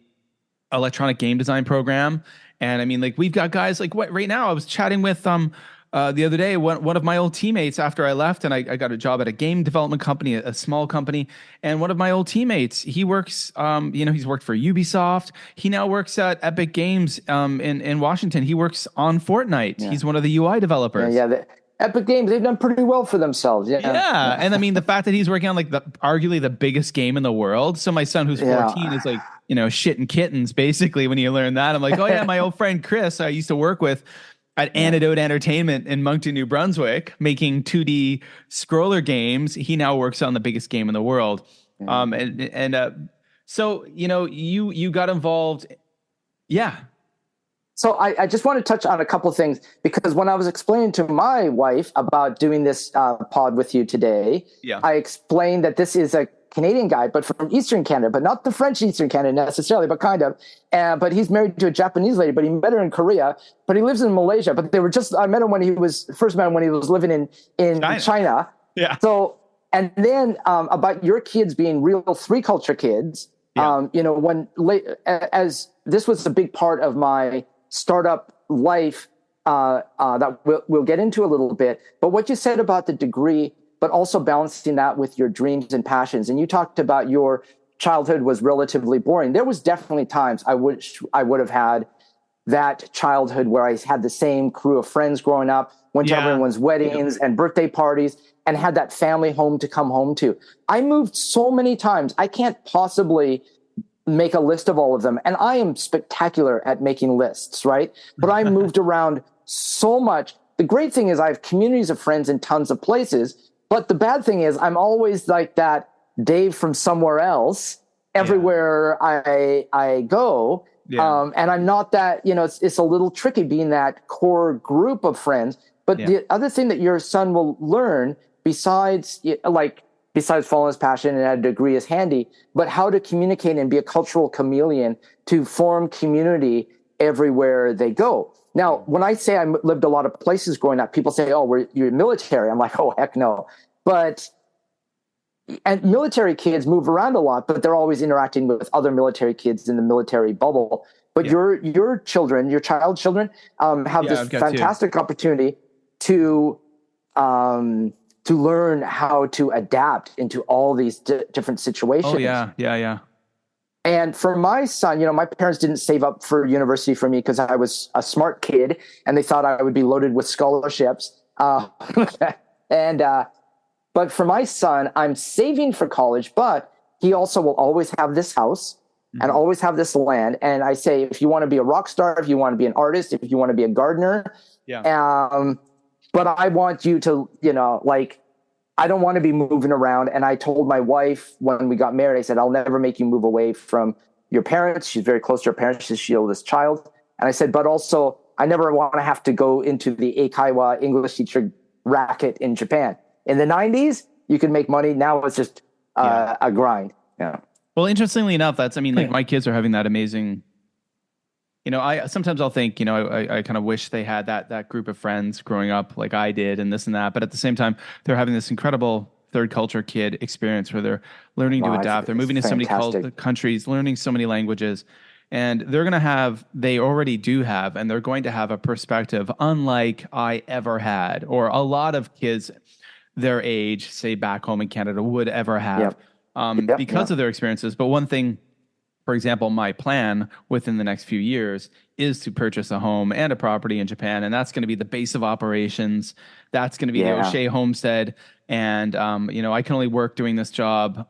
electronic game design program. And I mean, like, we've got guys like right now. I was chatting with the other day, one of my old teammates after I left, and I got a job at a game development company, a small company. And one of my old teammates, he works, he's worked for Ubisoft. He now works at Epic Games in Washington. He works on Fortnite. Yeah. He's one of the UI developers. Yeah. Epic Games, they've done pretty well for themselves. Yeah. And I mean, the fact that he's working on like arguably the biggest game in the world. So my son, who's 14, is like, shitting kittens, basically, when you learn that. I'm like, oh yeah, my old friend Chris, I used to work with at Antidote Entertainment in Moncton, New Brunswick, making 2D scroller games. He now works on the biggest game in the world. So, you got involved. Yeah. So I just want to touch on a couple of things, because when I was explaining to my wife about doing this pod with you today, I explained that this is a Canadian guy, but from Eastern Canada, but not the French Eastern Canada necessarily, but kind of. But he's married to a Japanese lady, but he met her in Korea, but he lives in Malaysia. But I met him when he was living in China. Yeah. So, and then about your kids being real three culture kids, as this was a big part of my startup life that we'll get into a little bit. But what you said about the degree, but also balancing that with your dreams and passions. And you talked about your childhood was relatively boring. There was definitely times I wish I would have had that childhood where I had the same crew of friends growing up, went to everyone's weddings and birthday parties, and had that family home to come home to. I moved so many times. I can't possibly make a list of all of them. And I am spectacular at making lists, right? But I moved around so much. The great thing is I have communities of friends in tons of places. But the bad thing is I'm always like that Dave from somewhere else everywhere I go. Yeah. And I'm not that, it's a little tricky being that core group of friends. But the other thing that your son will learn besides following his passion and a degree is handy, but how to communicate and be a cultural chameleon to form community everywhere they go. Now, when I say I lived a lot of places growing up, people say, oh, you're military. I'm like, oh, heck no. And military kids move around a lot, but they're always interacting with other military kids in the military bubble. But your children, your child children, have this fantastic opportunity to learn how to adapt into all these different situations. Oh, yeah. And for my son, my parents didn't save up for university for me because I was a smart kid and they thought I would be loaded with scholarships. But for my son, I'm saving for college, but he also will always have this house and always have this land. And I say, if you want to be a rock star, if you want to be an artist, if you want to be a gardener, but I want you to, I don't want to be moving around. And I told my wife when we got married, I said, I'll never make you move away from your parents. She's very close to her parents. She's the oldest child. And I said, but also, I never want to have to go into the Eikaiwa English teacher racket in Japan. In the 90s, you could make money. Now it's just a grind. Yeah. Well, interestingly enough, my kids are having that amazing, sometimes I'll think, I kind of wish they had that group of friends growing up like I did and this and that. But at the same time, they're having this incredible third culture kid experience where they're learning to adapt. They're moving to so many countries, learning so many languages. And they already do have, and they're going to have a perspective unlike I ever had, or a lot of kids their age, say back home in Canada, would ever have because of their experiences. But one thing, for example, my plan within the next few years is to purchase a home and a property in Japan. And that's going to be the base of operations. That's going to be the O'Shea homestead. And, I can only work doing this job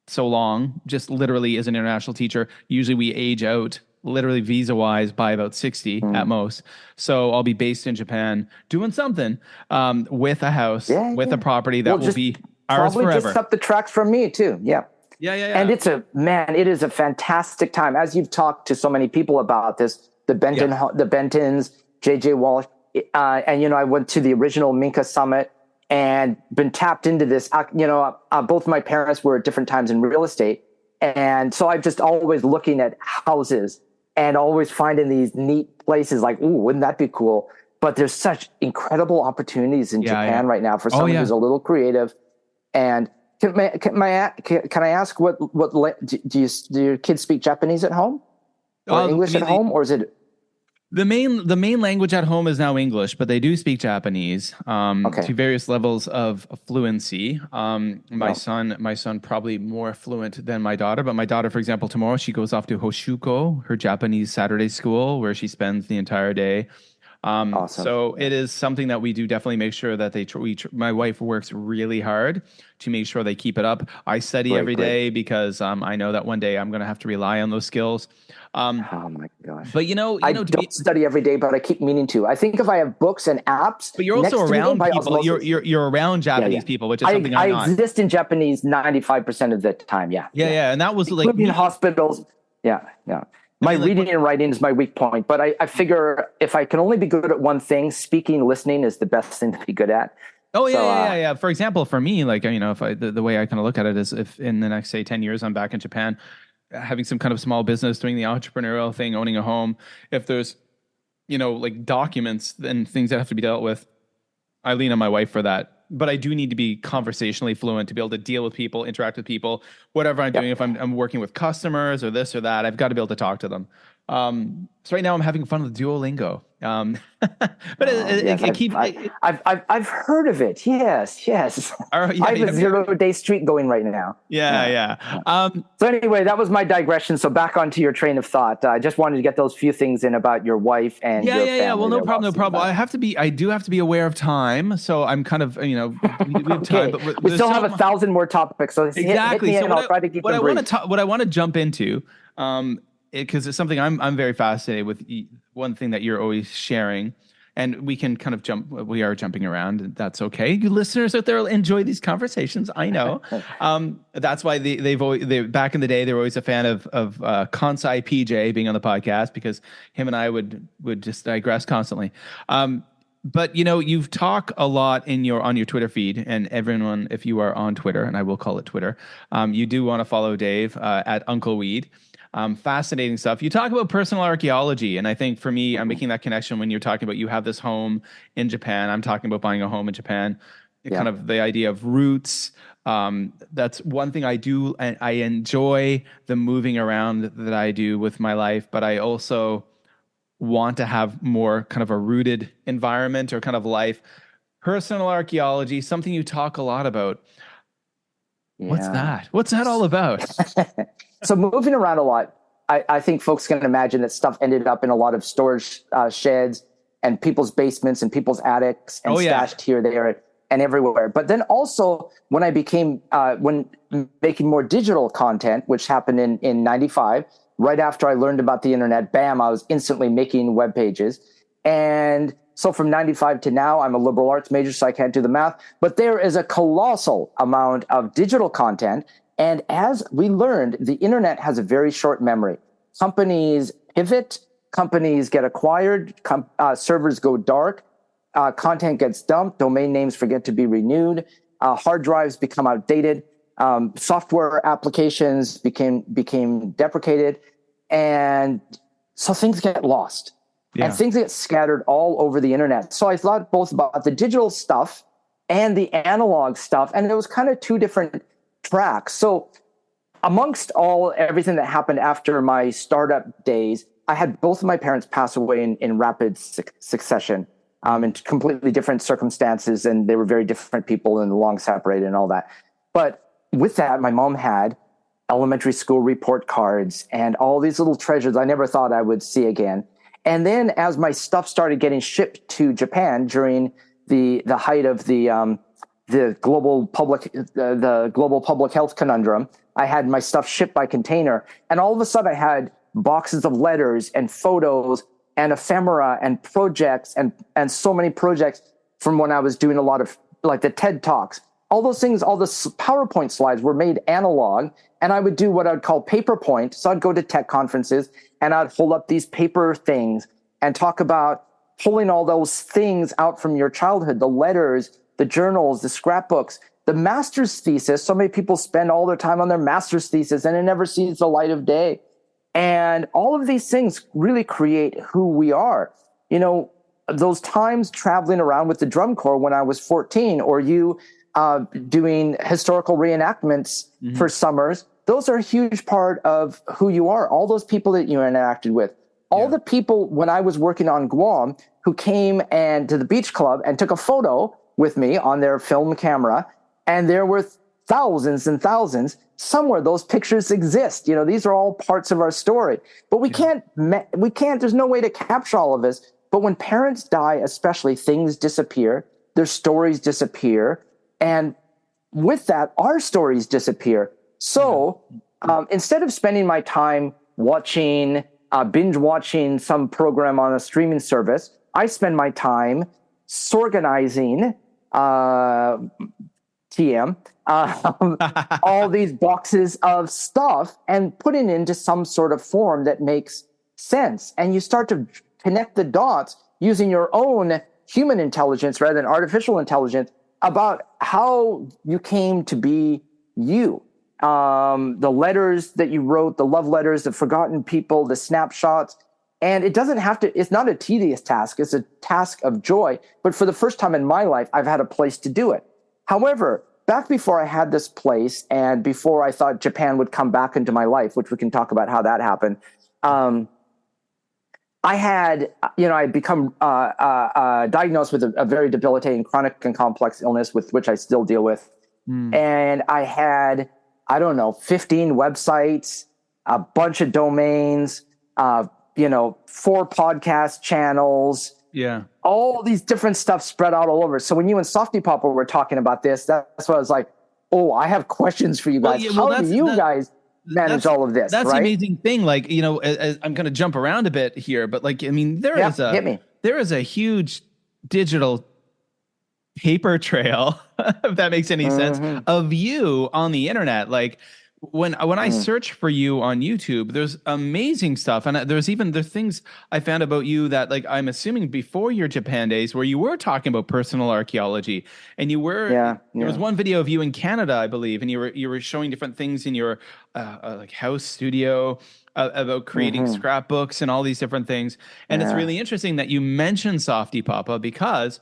so long, just literally as an international teacher. Usually we age out literally visa-wise by about 60 at most. So I'll be based in Japan doing something with a house, with a property that will be ours forever. Probably just up the tracks from me too. Yeah. And it is a fantastic time. As you've talked to so many people about this, the Bentons, JJ Walsh, and I went to the original Minka Summit and been tapped into this. Both my parents were at different times in real estate, and so I'm just always looking at houses and always finding these neat places. Like, ooh, wouldn't that be cool? But there's such incredible opportunities in Japan right now for someone who's a little creative. And can I ask what do your kids speak Japanese at home or English at home, or is it? The main language at home is now English, but they do speak Japanese to various levels of fluency. My son probably more fluent than my daughter, but my daughter, for example, tomorrow she goes off to Hoshuko, her Japanese Saturday school, where she spends the entire day. Awesome. So it is something that we do definitely make sure that my wife works really hard to make sure they keep it up. I study every day because I know that one day I'm going to have to rely on those skills. Oh my gosh! But I don't study every day, but I keep meaning to. I think if I have books and apps, but you're also around people. You're around Japanese people, which is something I'm not. I exist in Japanese 95% of the time. Yeah, and that was including hospitals. Yeah. My reading and writing is my weak point, but I figure if I can only be good at one thing, speaking, listening is the best thing to be good at. For example, for me, if the way I kind of look at it is, if in the next, say, 10 years, I'm back in Japan, having some kind of small business, doing the entrepreneurial thing, owning a home, if there's, documents and things that have to be dealt with, I lean on my wife for that. But I do need to be conversationally fluent to be able to deal with people, interact with people, whatever I'm doing. If I'm working with customers or this or that, I've got to be able to talk to them. So right now I'm having fun with Duolingo. I've heard of it. Yes. I have a 0-day streak going right now. So anyway, that was my digression. So back onto your train of thought. I just wanted to get those few things in about your wife and your family. Well, no problem. I do have to be aware of time. So I'm kind of, we have time, but we still have 1,000 more topics. So exactly. Hit me and I'll try to keep them brief. What I want to jump into, because it's something I'm very fascinated with. One thing that you're always sharing, and we can kind of jump. We are jumping around, and that's okay. You listeners out there will enjoy these conversations. I know. That's why they back in the day they were always a fan of Kansai PJ being on the podcast, because him and I would just digress constantly. But you've talked a lot on your Twitter feed, and everyone, if you are on Twitter, and I will call it Twitter, you do want to follow Dave at Uncle Weed. Fascinating stuff. You talk about personal archaeology, and I think for me, I'm making that connection when you're talking about you have this home in Japan. I'm talking about buying a home in Japan. Kind of the idea of roots. That's one thing I do, and I enjoy the moving around that I do with my life, but I also want to have more kind of a rooted environment or kind of life. Personal archaeology, something you talk a lot about. What's that? What's that all about? So moving around a lot, I think folks can imagine that stuff ended up in a lot of storage sheds and people's basements and people's attics and stashed here, there, and everywhere. But then also when I became, when making more digital content, which happened in 95, right after I learned about the internet, bam, I was instantly making web pages. And so from 95 to now, I'm a liberal arts major, so I can't do the math, but there is a colossal amount of digital content. And as we learned, the internet has a very short memory. Companies pivot, companies get acquired, servers go dark, content gets dumped, domain names forget to be renewed, hard drives become outdated, software applications became deprecated, and so things get lost. And things get scattered all over the internet. So I thought both about the digital stuff and the analog stuff, and there was kind of two different tracks. So amongst everything that happened after my startup days, I had both of my parents pass away in rapid succession, in completely different circumstances, and they were very different people and long separated and all that. But with that, my mom had elementary school report cards and all these little treasures I never thought I would see again. And then as my stuff started getting shipped to Japan during the height of the global public health conundrum, I had my stuff shipped by container. And all of a sudden I had boxes of letters and photos and ephemera and projects and so many projects from when I was doing a lot of like the TED Talks. all those things, all the PowerPoint slides were made analog, and I would do what I'd call paper point. So I'd go to tech conferences and I'd hold up these paper things and talk about pulling all those things out from your childhood, the letters, the journals, the scrapbooks, the master's thesis. So many people spend all their time on their master's thesis and it never sees the light of day. And all of these things really create who we are. You know, those times traveling around with the drum corps when I was 14, or you doing historical reenactments for summers, those are a huge part of who you are. All those people that you interacted with, all the people when I was working on Guam who came and to the beach club and took a photo with me on their film camera, and there were thousands and thousands. Somewhere those pictures exist. You know, these are all parts of our story, but we can't, there's no way to capture all of this. But when parents die, especially, things disappear, their stories disappear. And with that, our stories disappear. So instead of spending my time binge watching some program on a streaming service, I spend my time sorganizing, TM, all these boxes of stuff and putting it into some sort of form that makes sense. And you start to connect the dots using your own human intelligence rather than artificial intelligence about how you came to be you. The letters that you wrote, the love letters, the forgotten people, the snapshots. And it doesn't have to, it's not a tedious task. It's a task of joy. But for the first time in my life, I've had a place to do it. However, back before I had this place and before I thought Japan would come back into my life, which we can talk about how that happened, I had, I'd become diagnosed with a very debilitating chronic and complex illness with which I still deal with. And I had, 15 websites, a bunch of domains, 4 podcast channels. Yeah. All these different stuff spread out all over. So when you and Softy Papa were talking about this, that's what I was like, oh, I have questions for you guys. How do you guys manage all of this? That's right? the amazing thing. Like, I'm going to jump around a bit here, but there is a huge digital paper trail, if that makes any sense, of you on the internet. Like when I search for you on YouTube, there's amazing stuff. And there's things I found about you that, like, I'm assuming before your Japan days where you were talking about personal archaeology, and you were, there was one video of you in Canada, I believe, and you were showing different things in your like house studio about creating scrapbooks and all these different things. And it's really interesting that you mentioned Softy Papa because,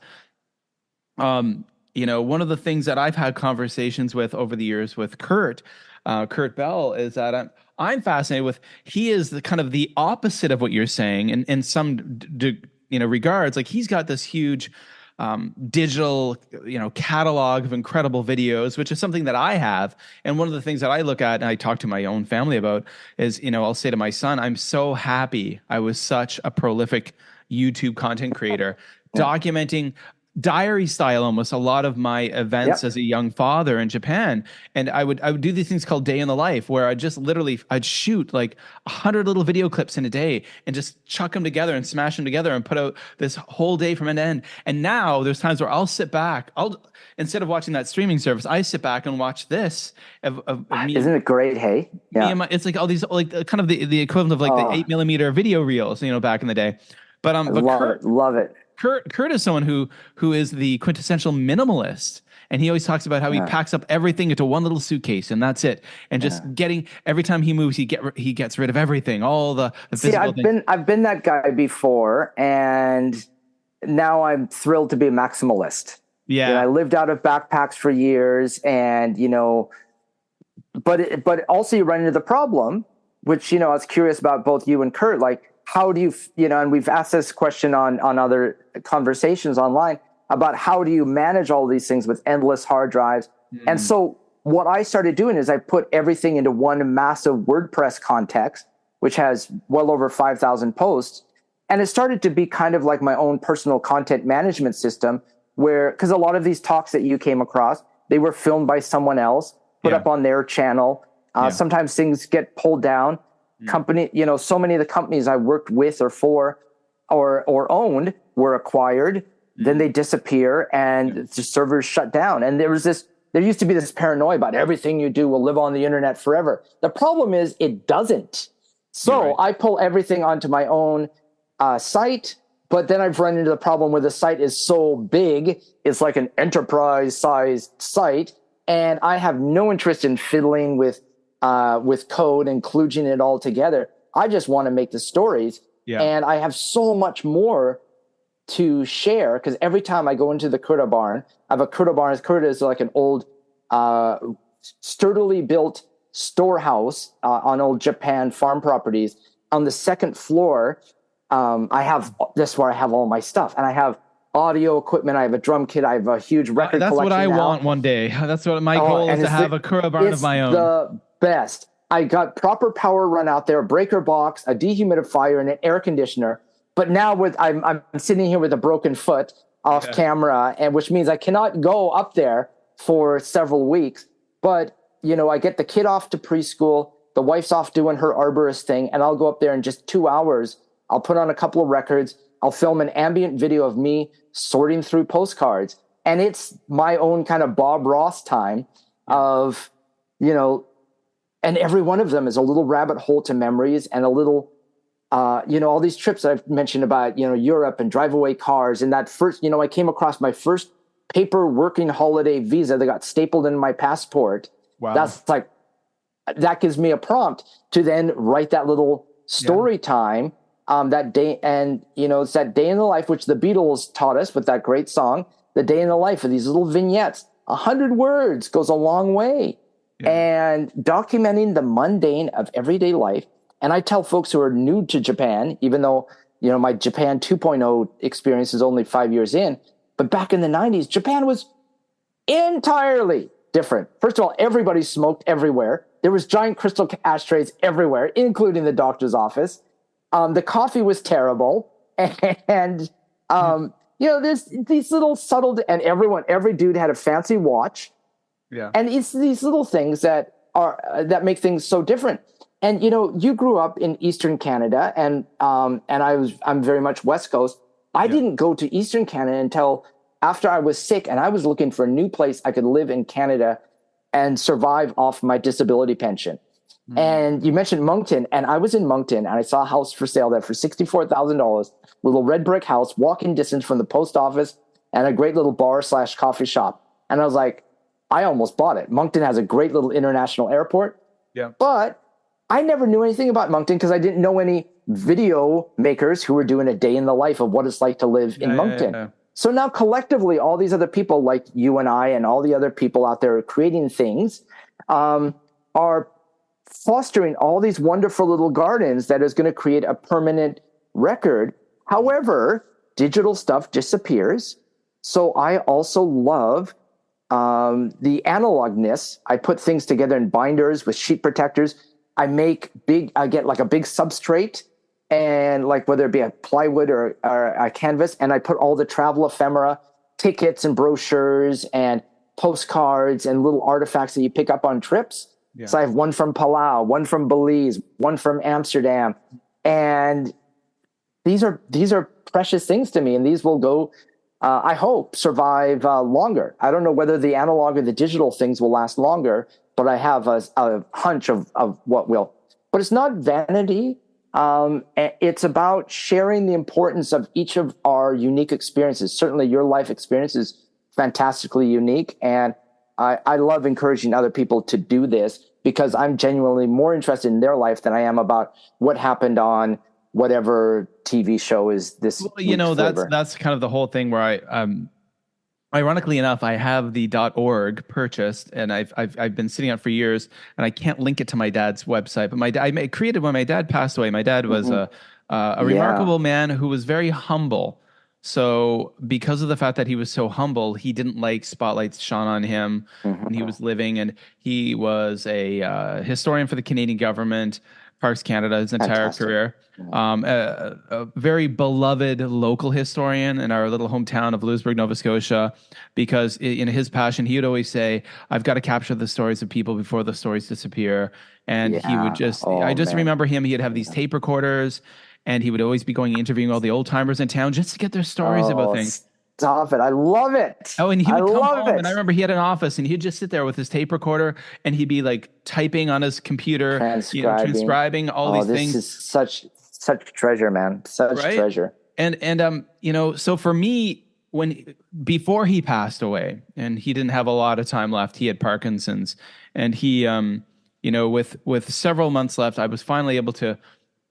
one of the things that I've had conversations with over the years with Kurt Bell is that I'm fascinated with. He is the kind of the opposite of what you're saying, and in some regards. Like, he's got this huge digital catalog of incredible videos, which is something that I have. And one of the things that I look at and I talk to my own family about is, I'll say to my son, I'm so happy I was such a prolific YouTube content creator, documenting diary style almost a lot of my events as a young father in Japan. And I would do these things called Day in the Life, where I'd shoot like 100 little video clips in a day and just chuck them together and smash them together and put out this whole day from end to end. And now there's times where I'll sit back, instead of watching that streaming service, I sit back and watch this of me. Isn't it great? Hey, it's like all these, like, kind of the equivalent of like the 8mm video reels, back in the day. But love it. Kurt is someone who is the quintessential minimalist, and he always talks about how he packs up everything into one little suitcase and that's it. And just every time he moves, he gets rid of everything, all the physical things. I've been that guy before, and now I'm thrilled to be a maximalist. Yeah, I lived out of backpacks for years, and but also you run into the problem, which I was curious about both you and Kurt, like. How do you, and we've asked this question on other conversations online about how do you manage all these things with endless hard drives? And so what I started doing is I put everything into one massive WordPress context, which has well over 5,000 posts. And it started to be kind of like my own personal content management system because a lot of these talks that you came across, they were filmed by someone else, put up on their channel. Sometimes things get pulled down. Company, so many of the companies I worked with or for or owned were acquired, then they disappear and the servers shut down. And there was this there used to be this paranoia about everything you do will live on the internet forever. The problem is it doesn't. So I pull everything onto my own site, but then I've run into the problem where the site is so big, it's like an enterprise-sized site, and I have no interest in fiddling with code and kludging it all together. I just want to make the stories, and I have so much more to share, because every time I go into the Kura barn, I have a Kura barn. Kura is like an old, sturdily built storehouse on old Japan farm properties. On the second floor, this is where I have all my stuff, and I have audio equipment. I have a drum kit. I have a huge record That's collection. That's what I now. want one day. That's what my goal is, to have a Kura barn of my own. The best. I got proper power run out there, a breaker box, a dehumidifier, and an air conditioner. But now I'm sitting here with a broken foot off camera, and which means I cannot go up there for several weeks. But, I get the kid off to preschool, the wife's off doing her arborist thing, and I'll go up there in just 2 hours. I'll put on a couple of records. I'll film an ambient video of me sorting through postcards. And it's my own kind of Bob Ross time of, and every one of them is a little rabbit hole to memories and a little, all these trips that I've mentioned about, Europe and drive away cars. And that first, I came across my first paper working holiday visa that got stapled in my passport. Wow. That's like, that gives me a prompt to then write that little story time that day. And, it's that day in the life, which the Beatles taught us with that great song, the day in the life of these little vignettes. 100 words goes a long way. And documenting the mundane of everyday life. And I tell folks who are new to Japan, even though, my Japan 2.0 experience is only 5 years in, but back in the 90s, Japan was entirely different. First of all, everybody smoked everywhere. There was giant crystal ashtrays everywhere, including the doctor's office. The coffee was terrible. And, there's these little subtle, and every dude had a fancy watch. Yeah. And it's these little things that make things so different. And, you grew up in Eastern Canada, and I'm very much West Coast. I didn't go to Eastern Canada until after I was sick, and I was looking for a new place I could live in Canada and survive off my disability pension. Mm. And you mentioned Moncton, and I was in Moncton, and I saw a house for sale there for $64,000, little red brick house, walking distance from the post office, and a great little bar/coffee shop. And I was like, I almost bought it. Moncton has a great little international airport. Yeah. But I never knew anything about Moncton because I didn't know any video makers who were doing a day in the life of what it's like to live in Moncton. Yeah. So now collectively, all these other people like you and I and all the other people out there creating things are fostering all these wonderful little gardens that is going to create a permanent record. However, digital stuff disappears. So I also love the analogness. I put things together in binders with sheet protectors. I get like a big substrate, and like whether it be a plywood or a canvas, and I put all the travel ephemera, tickets and brochures and postcards and little artifacts that you pick up on trips. Yeah. So I have one from Palau, one from Belize, one from Amsterdam. And these are precious things to me, and these will go, I hope, survive longer. I don't know whether the analog or the digital things will last longer, but I have a hunch of what will. But it's not vanity. It's about sharing the importance of each of our unique experiences. Certainly your life experience is fantastically unique. And I love encouraging other people to do this because I'm genuinely more interested in their life than I am about what happened on whatever TV show is this. Well, that's kind of the whole thing where I, ironically enough, I have the .org purchased, and I've been sitting on it for years, and I can't link it to my dad's website. But I created when my dad passed away. My dad was a remarkable man who was very humble. So because of the fact that he was so humble, he didn't like spotlights shone on him when he was living, and he was a historian for the Canadian government, Parks Canada, his entire career. A very beloved local historian in our little hometown of Louisbourg, Nova Scotia, because in his passion, he would always say, I've got to capture the stories of people before the stories disappear. And he would remember him, he'd have these tape recorders, and he would always be going interviewing all the old timers in town just to get their stories about things. Stop it. I love it. Oh, and he I would come love home, it. and I remember he had an office, and he'd just sit there with his tape recorder, and he'd be like typing on his computer, transcribing all these this things. is such treasure, man. Such Right? treasure. And so for me, before he passed away, and he didn't have a lot of time left, he had Parkinson's, and he with several months left, I was finally able to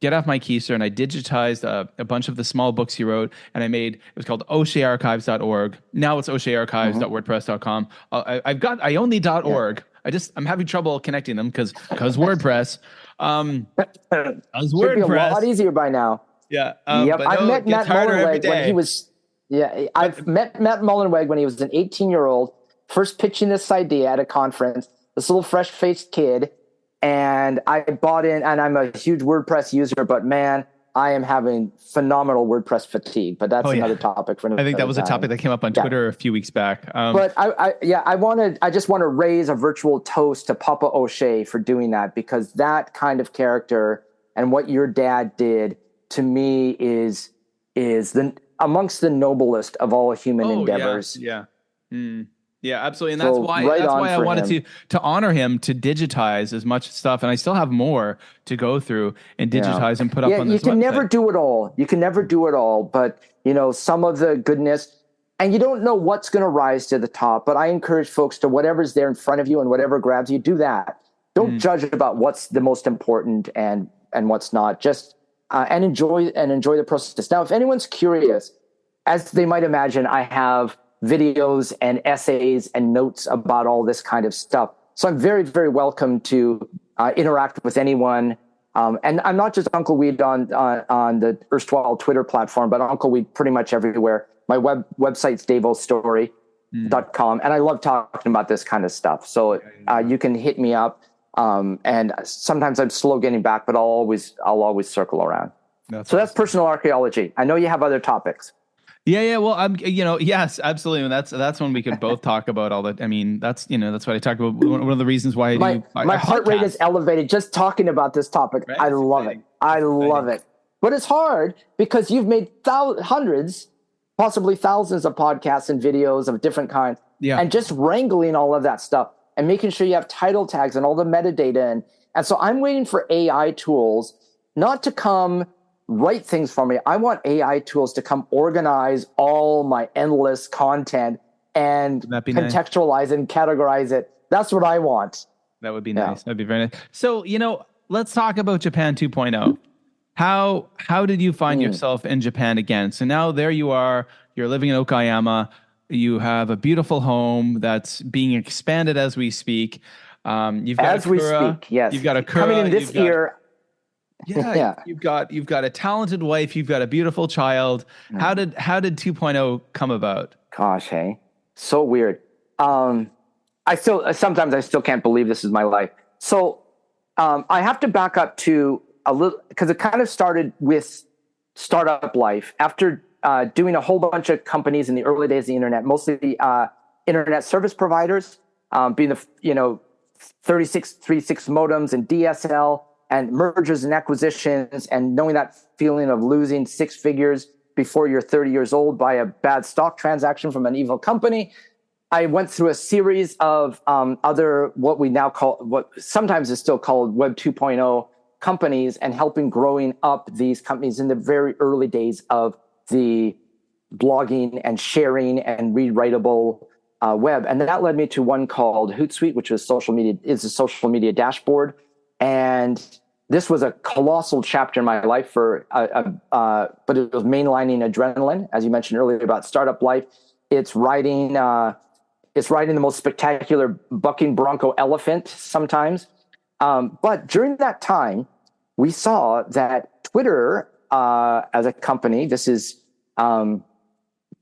get off my keister, and I digitized a bunch of the small books he wrote, and it was called OsheArchives.org. Now it's OsheArchives.wordpress.com. I own the .org. I'm having trouble connecting them because WordPress. Should be a lot easier by now. Yeah. Yep. But I met Matt Mullenweg when he was. Yeah, I've met Matt Mullenweg when he was an 18-year-old, first pitching this idea at a conference. This little fresh-faced kid, and I bought in. And I'm a huge WordPress user, but man, I am having phenomenal WordPress fatigue. But that's another topic for another I think that was time. a topic that came up on Twitter a few weeks back. But I just want to raise a virtual toast to Papa O'Shea for doing that, because that kind of character and what your dad did to me is amongst the noblest of all human endeavors. Yeah. Yeah, absolutely. And So that's why I wanted to honor him, to digitize as much stuff. And I still have more to go through and digitize and put up on this website. You can never do it all. You can never do it all. But, some of the goodness, and you don't know what's going to rise to the top. But I encourage folks to whatever's there in front of you and whatever grabs you, do that. Don't judge about what's the most important and what's not. Just and enjoy the process. Now, if anyone's curious, as they might imagine, I have videos and essays and notes about all this kind of stuff. So I'm very, very welcome to interact with anyone. And I'm not just Uncle Weed on the erstwhile Twitter platform, but Uncle Weed pretty much everywhere. My website's daveolstory.com. And I love talking about this kind of stuff. So you can hit me up. And sometimes I'm slow getting back, but I'll always circle around. That's personal archaeology. I know you have other topics. Yeah. Well, yes, absolutely. And that's when we could both talk about all that. I mean, that's what I talk about. One of the reasons why my heart rate is elevated just talking about this topic. Right? I love it. I love it. But it's hard because you've made hundreds, possibly thousands of podcasts and videos of different kinds. Yeah. And just wrangling all of that stuff and making sure you have title tags and all the metadata. And so I'm waiting for AI tools not to come write things for me. I want AI tools to come organize all my endless content and contextualize and categorize it. That's what I want. That would be nice. That'd be very nice. So, let's talk about Japan 2.0. How did you find yourself in Japan again? So now there you are, you're living in Okayama. You have a beautiful home that's being expanded as we speak. You've got as we speak, yes. You've got a coming in this year. Yeah, you've got a talented wife. You've got a beautiful child. How did 2.0 come about? Gosh, hey, so weird. Sometimes I still can't believe this is my life. So I have to back up to a little because it kind of started with startup life after doing a whole bunch of companies in the early days of the internet, mostly the internet service providers, being the 36 modems and DSL. And mergers and acquisitions, and knowing that feeling of losing six figures before you're 30 years old by a bad stock transaction from an evil company. I went through a series of other, what we now call, what sometimes is still called Web 2.0 companies, and helping growing up these companies in the very early days of the blogging and sharing and read-writable web. And that led me to one called Hootsuite, which was a social media dashboard. And this was a colossal chapter in my life but it was mainlining adrenaline, as you mentioned earlier about startup life. It's riding the most spectacular bucking bronco elephant sometimes. But during that time, we saw that Twitter, as a company, this is the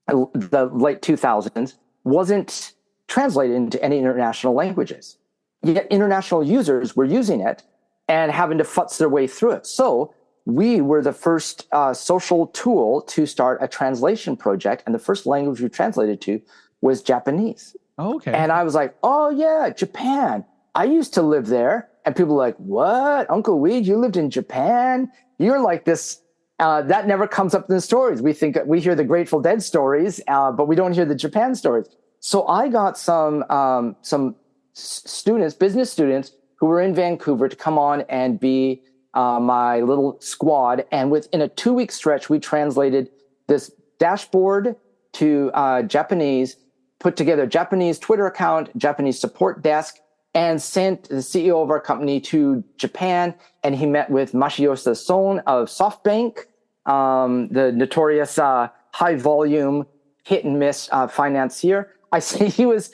late 2000s, wasn't translated into any international languages. Yet international users were using it and having to futz their way through it. So we were the first social tool to start a translation project, and the first language we translated to was Japanese. Oh, okay. And I was like, oh yeah, Japan. I used to live there. And people were like, what? Uncle Weed, you lived in Japan? You're like this That never comes up in the stories. We hear the Grateful Dead stories, but we don't hear the Japan stories. So I got some students, business students, who were in Vancouver to come on and be my little squad. And within a 2-week stretch, we translated this dashboard to Japanese, put together a Japanese Twitter account, Japanese support desk, and sent the CEO of our company to Japan. And he met with Masahisa Son of SoftBank, the notorious high volume hit and miss financier. He was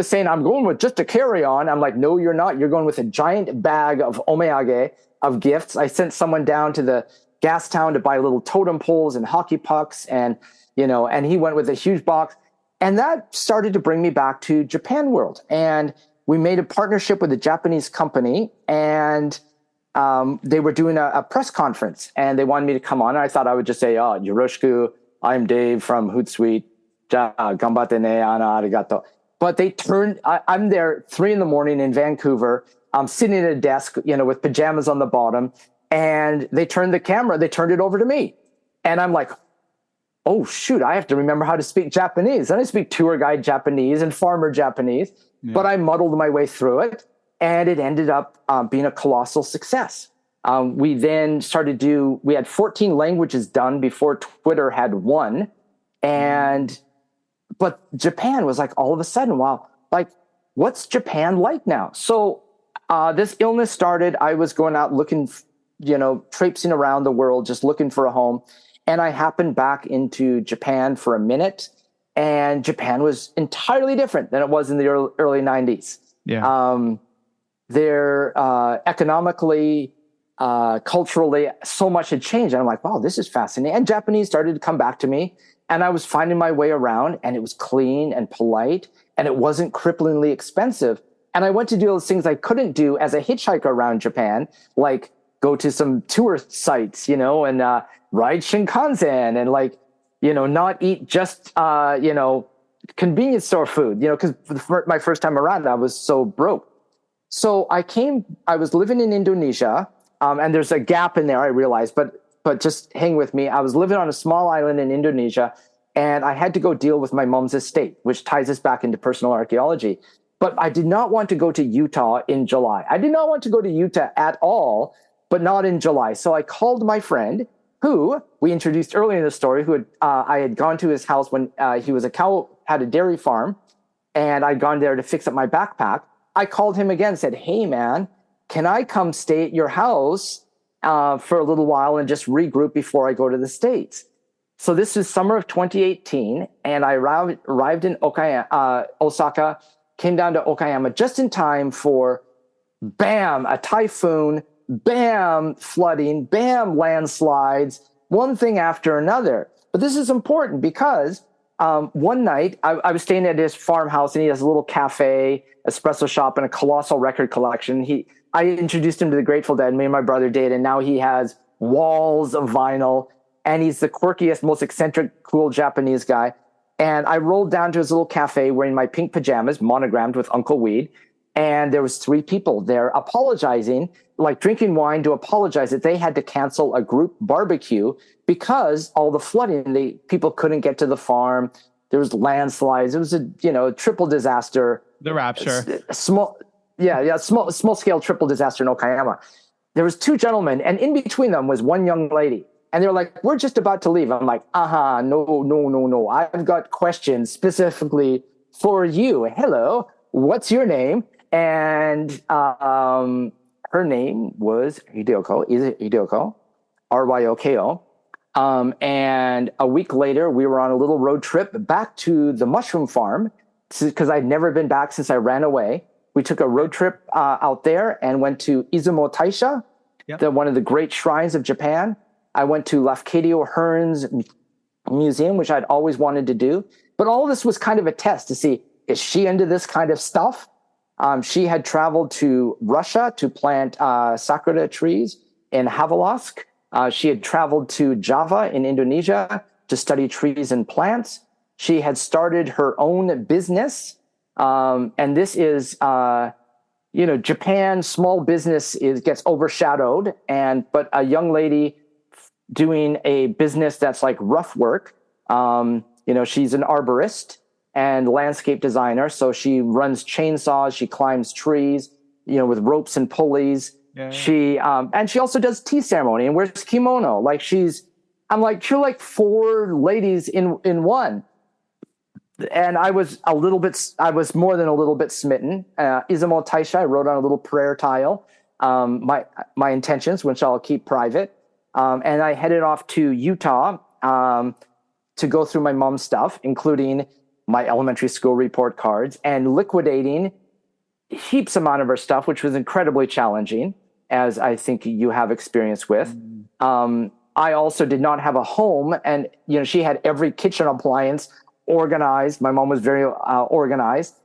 saying, I'm going with just a carry-on. I'm like, no, you're not. You're going with a giant bag of omeyage, of gifts. I sent someone down to the gas town to buy little totem poles and hockey pucks, and he went with a huge box. And that started to bring me back to Japan World. And we made a partnership with a Japanese company, and they were doing a press conference, and they wanted me to come on. And I thought I would just say, Yoroshiku, I'm Dave from Hootsuite. Ganbatte ne, ana arigato. But I'm there 3 a.m. in Vancouver. I'm sitting at a desk, with pajamas on the bottom, and they turned it over to me. And I'm like, oh shoot, I have to remember how to speak Japanese. And I speak tour guide Japanese and farmer Japanese, but I muddled my way through it, and it ended up being a colossal success. We then we had 14 languages done before Twitter had one. But Japan was like, all of a sudden, wow, like, what's Japan like now? So this illness started. I was going out looking, traipsing around the world, just looking for a home. And I happened back into Japan for a minute, and Japan was entirely different than it was in the early 90s. Yeah. They're economically, culturally, so much had changed. And I'm like, wow, this is fascinating. And Japanese started to come back to me. And I was finding my way around, and it was clean and polite, and it wasn't cripplingly expensive. And I went to do those things I couldn't do as a hitchhiker around Japan, like go to some tour sites, and ride Shinkansen, and not eat just, convenience store food, because my first time around, I was so broke. So I was living in Indonesia, and there's a gap in there, I realized, but just hang with me. I was living on a small island in Indonesia, and I had to go deal with my mom's estate, which ties us back into personal archaeology. But I did not want to go to Utah in July. I did not want to go to Utah at all, but not in July. So I called my friend, who we introduced earlier in the story, I had gone to his house when he was had a dairy farm, and I'd gone there to fix up my backpack. I called him again and said, hey, man, can I come stay at your house for a little while and just regroup before I go to the States? So this is summer of 2018, and I arrived in Osaka, came down to Okayama just in time for, bam, a typhoon, bam, flooding, bam, landslides, one thing after another. But this is important because one night I was staying at his farmhouse, and he has a little cafe, espresso shop, and a colossal record collection. I introduced him to the Grateful Dead, me and my brother did, and now he has walls of vinyl, and he's the quirkiest, most eccentric, cool Japanese guy. And I rolled down to his little cafe wearing my pink pajamas, monogrammed with Uncle Weed, and there was 3 people there apologizing, like drinking wine to apologize that they had to cancel a group barbecue because all the flooding, people couldn't get to the farm. There was landslides. It was a triple disaster. The rapture. Small scale triple disaster in Okayama. There was 2 gentlemen, and in between them was one young lady. And they're like, we're just about to leave. I'm like, no. I've got questions specifically for you. Hello, what's your name? And her name was Hideko. Is it Hideko? Ryoko. And a week later, we were on a little road trip back to the mushroom farm because I'd never been back since I ran away. We took a road trip out there and went to Izumo Taisha, one of the great shrines of Japan. I went to Lafcadio Hearn's museum, which I'd always wanted to do. But all of this was kind of a test to see, is she into this kind of stuff? She had traveled to Russia to plant sakura trees in Havelosk. She had traveled to Java in Indonesia to study trees and plants. She had started her own business. And this is, Japan, small business gets overshadowed. But a young lady doing a business that's like rough work. She's an arborist and landscape designer. So she runs chainsaws, she climbs trees, with ropes and pulleys. Yeah. And she also does tea ceremony and wears kimono. I'm like, you're like four ladies in one. And I was more than a little bit smitten. Izumo Taisha, I wrote on a little prayer tile, my intentions, which I'll keep private. And I headed off to Utah, to go through my mom's stuff, including my elementary school report cards and liquidating heaps amount of her stuff, which was incredibly challenging, as I think you have experience with. I also did not have a home, and she had every kitchen appliance organized. My mom was very organized,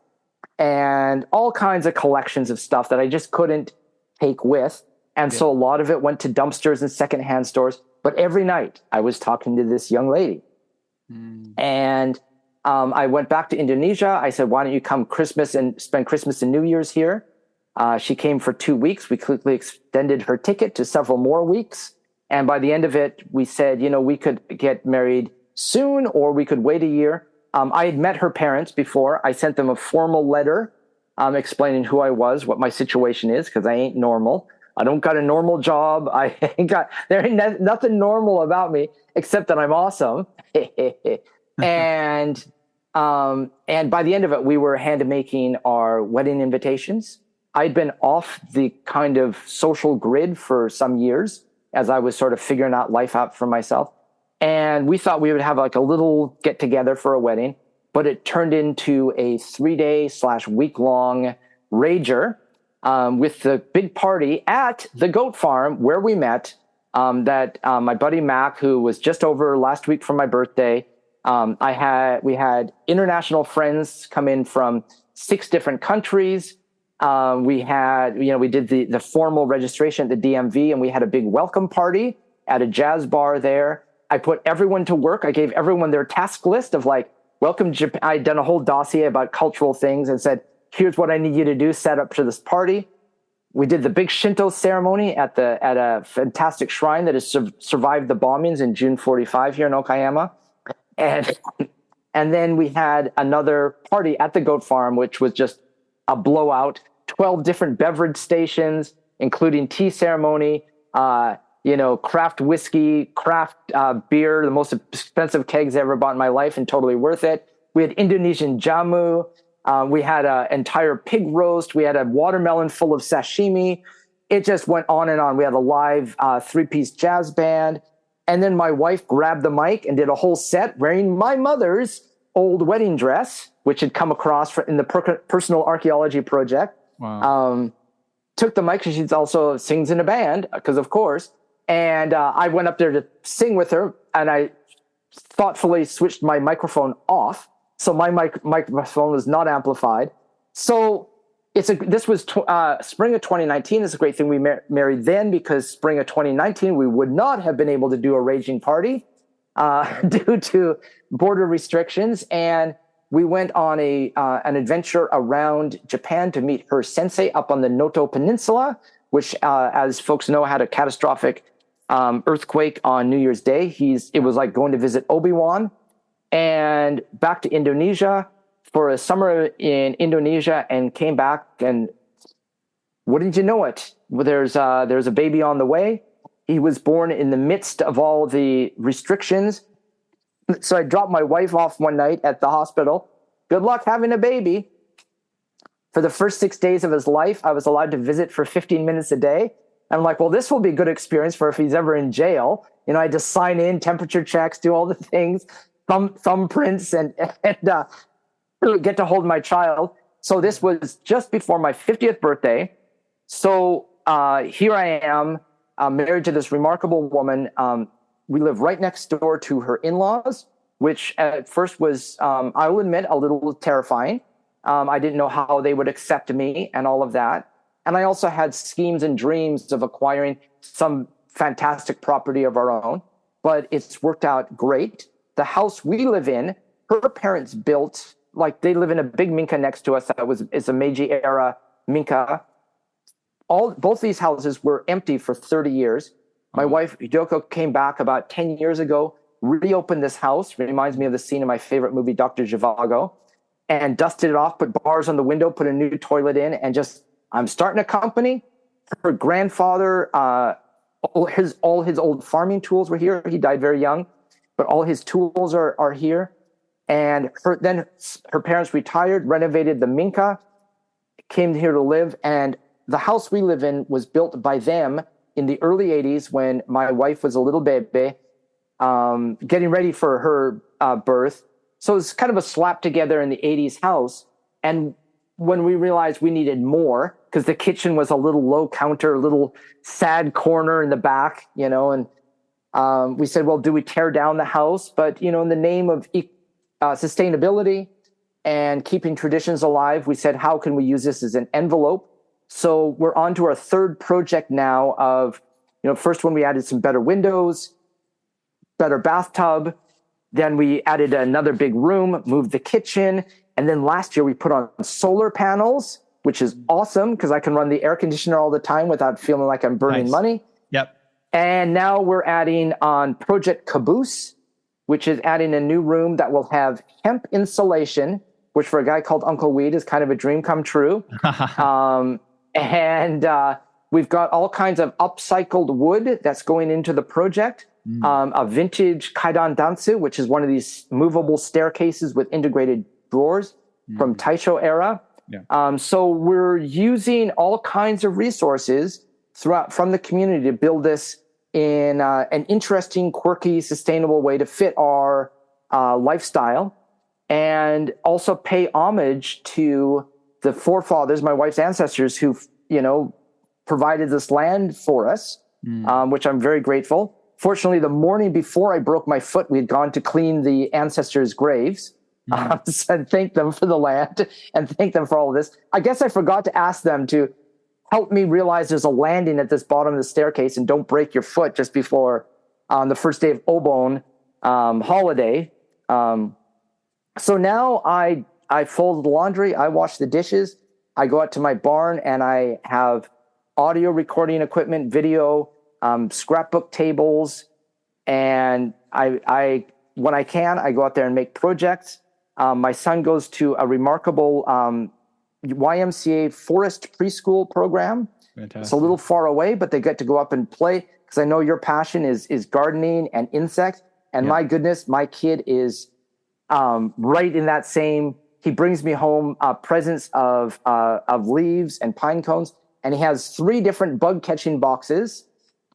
and all kinds of collections of stuff that I just couldn't take with. And so a lot of it went to dumpsters and secondhand stores. But every night I was talking to this young lady. And I went back to Indonesia. I said, why don't you come Christmas and spend Christmas and New Year's here? She came for 2 weeks. We quickly extended her ticket to several more weeks. And by the end of it, we said, we could get married soon or we could wait a year. I had met her parents before. I sent them a formal letter explaining who I was, what my situation is, because I ain't normal. I don't got a normal job. There ain't nothing normal about me except that I'm awesome. And by the end of it, we were hand making our wedding invitations. I'd been off the kind of social grid for some years as I was sort of figuring out life out for myself. And we thought we would have like a little get together for a wedding, but it turned into a 3-day / week-long rager with the big party at the goat farm where we met. My buddy Mac, who was just over last week for my birthday, we had international friends come in from 6 different countries. We did the formal registration at the DMV, and we had a big welcome party at a jazz bar there. I put everyone to work. I gave everyone their task list of like, welcome Japan. I'd done a whole dossier about cultural things and said, here's what I need you to do, set up to this party. We did the big Shinto ceremony at a fantastic shrine that has survived the bombings in June 45 here in Okayama. And then we had another party at the goat farm, which was just a blowout. 12 different beverage stations, including tea ceremony, craft whiskey, craft beer, the most expensive kegs I ever bought in my life and totally worth it. We had Indonesian jamu. We had an entire pig roast. We had a watermelon full of sashimi. It just went on and on. We had a live 3-piece jazz band. And then my wife grabbed the mic and did a whole set wearing my mother's old wedding dress, which had come across in the personal archaeology project. Wow. Took the mic, because she also sings in a band, because of course. And I went up there to sing with her, and I thoughtfully switched my microphone off, so my microphone was not amplified. So this was spring of 2019. It's a great thing we married then, because spring of 2019 we would not have been able to do a raging party due to border restrictions, and we went on an adventure around Japan to meet her sensei up on the Noto Peninsula, which, as folks know, had a catastrophic earthquake on New Year's Day. It was like going to visit Obi-Wan. And back to Indonesia for a summer in Indonesia, and came back, and wouldn't you know it, there's a baby on the way. He was born in the midst of all the restrictions. So I dropped my wife off one night at the hospital. Good luck having a baby. For the first 6 days of his life, I was allowed to visit for 15 minutes a day. I'm like, well, this will be a good experience for if he's ever in jail. I had to sign in, temperature checks, do all the things, thumbprints, and get to hold my child. So this was just before my 50th birthday. So here I am, married to this remarkable woman. We live right next door to her in-laws, which at first was, I will admit, a little terrifying. I didn't know how they would accept me and all of that. And I also had schemes and dreams of acquiring some fantastic property of our own, but it's worked out great. The house we live in, her parents built, like they live in a big minka next to us. It's a Meiji era minka. Both these houses were empty for 30 years. My wife, Hideko, came back about 10 years ago, reopened this house. Reminds me of the scene in my favorite movie, Dr. Zhivago, and dusted it off, put bars on the window, put a new toilet in, and just, I'm starting a company. Her grandfather, all his old farming tools were here. He died very young, but all his tools are here. And then her parents retired, renovated the Minka, came here to live. And the house we live in was built by them in the early 80s when my wife was a little baby, getting ready for her birth. So it's kind of a slap together in the 80s house. And when we realized we needed more, because the kitchen was a little low counter, a little sad corner in the back, and we said, well, do we tear down the house? But, in the name of sustainability and keeping traditions alive, we said, how can we use this as an envelope? So we're on to our third project now of, first one, we added some better windows, better bathtub. Then we added another big room, moved the kitchen. And then last year we put on solar panels, which is awesome because I can run the air conditioner all the time without feeling like I'm burning money. Yep. And now we're adding on Project Caboose, which is adding a new room that will have hemp insulation, which for a guy called Uncle Weed is kind of a dream come true. And we've got all kinds of upcycled wood that's going into the project. A vintage kaidan dansu, which is one of these movable staircases with integrated drawers from Taisho era. Yeah. So we're using all kinds of resources from the community to build this in an interesting, quirky, sustainable way to fit our lifestyle, and also pay homage to the forefathers, my wife's ancestors, who provided this land for us, which I'm very grateful. Fortunately, the morning before I broke my foot, we had gone to clean the ancestors' graves. And thank them for the land and thank them for all of this. I guess I forgot to ask them to help me realize there's a landing at this bottom of the staircase and don't break your foot just before the first day of Obon holiday. So now I fold the laundry, I wash the dishes, I go out to my barn and I have audio recording equipment, video, scrapbook tables, and I when I can, I go out there and make projects. My son goes to a remarkable YMCA forest preschool program. Fantastic. It's a little far away, but they get to go up and play because I know your passion is gardening and insects. And my goodness, my kid is right in that same. He brings me home presents of leaves and pine cones, and he has 3 different bug catching boxes.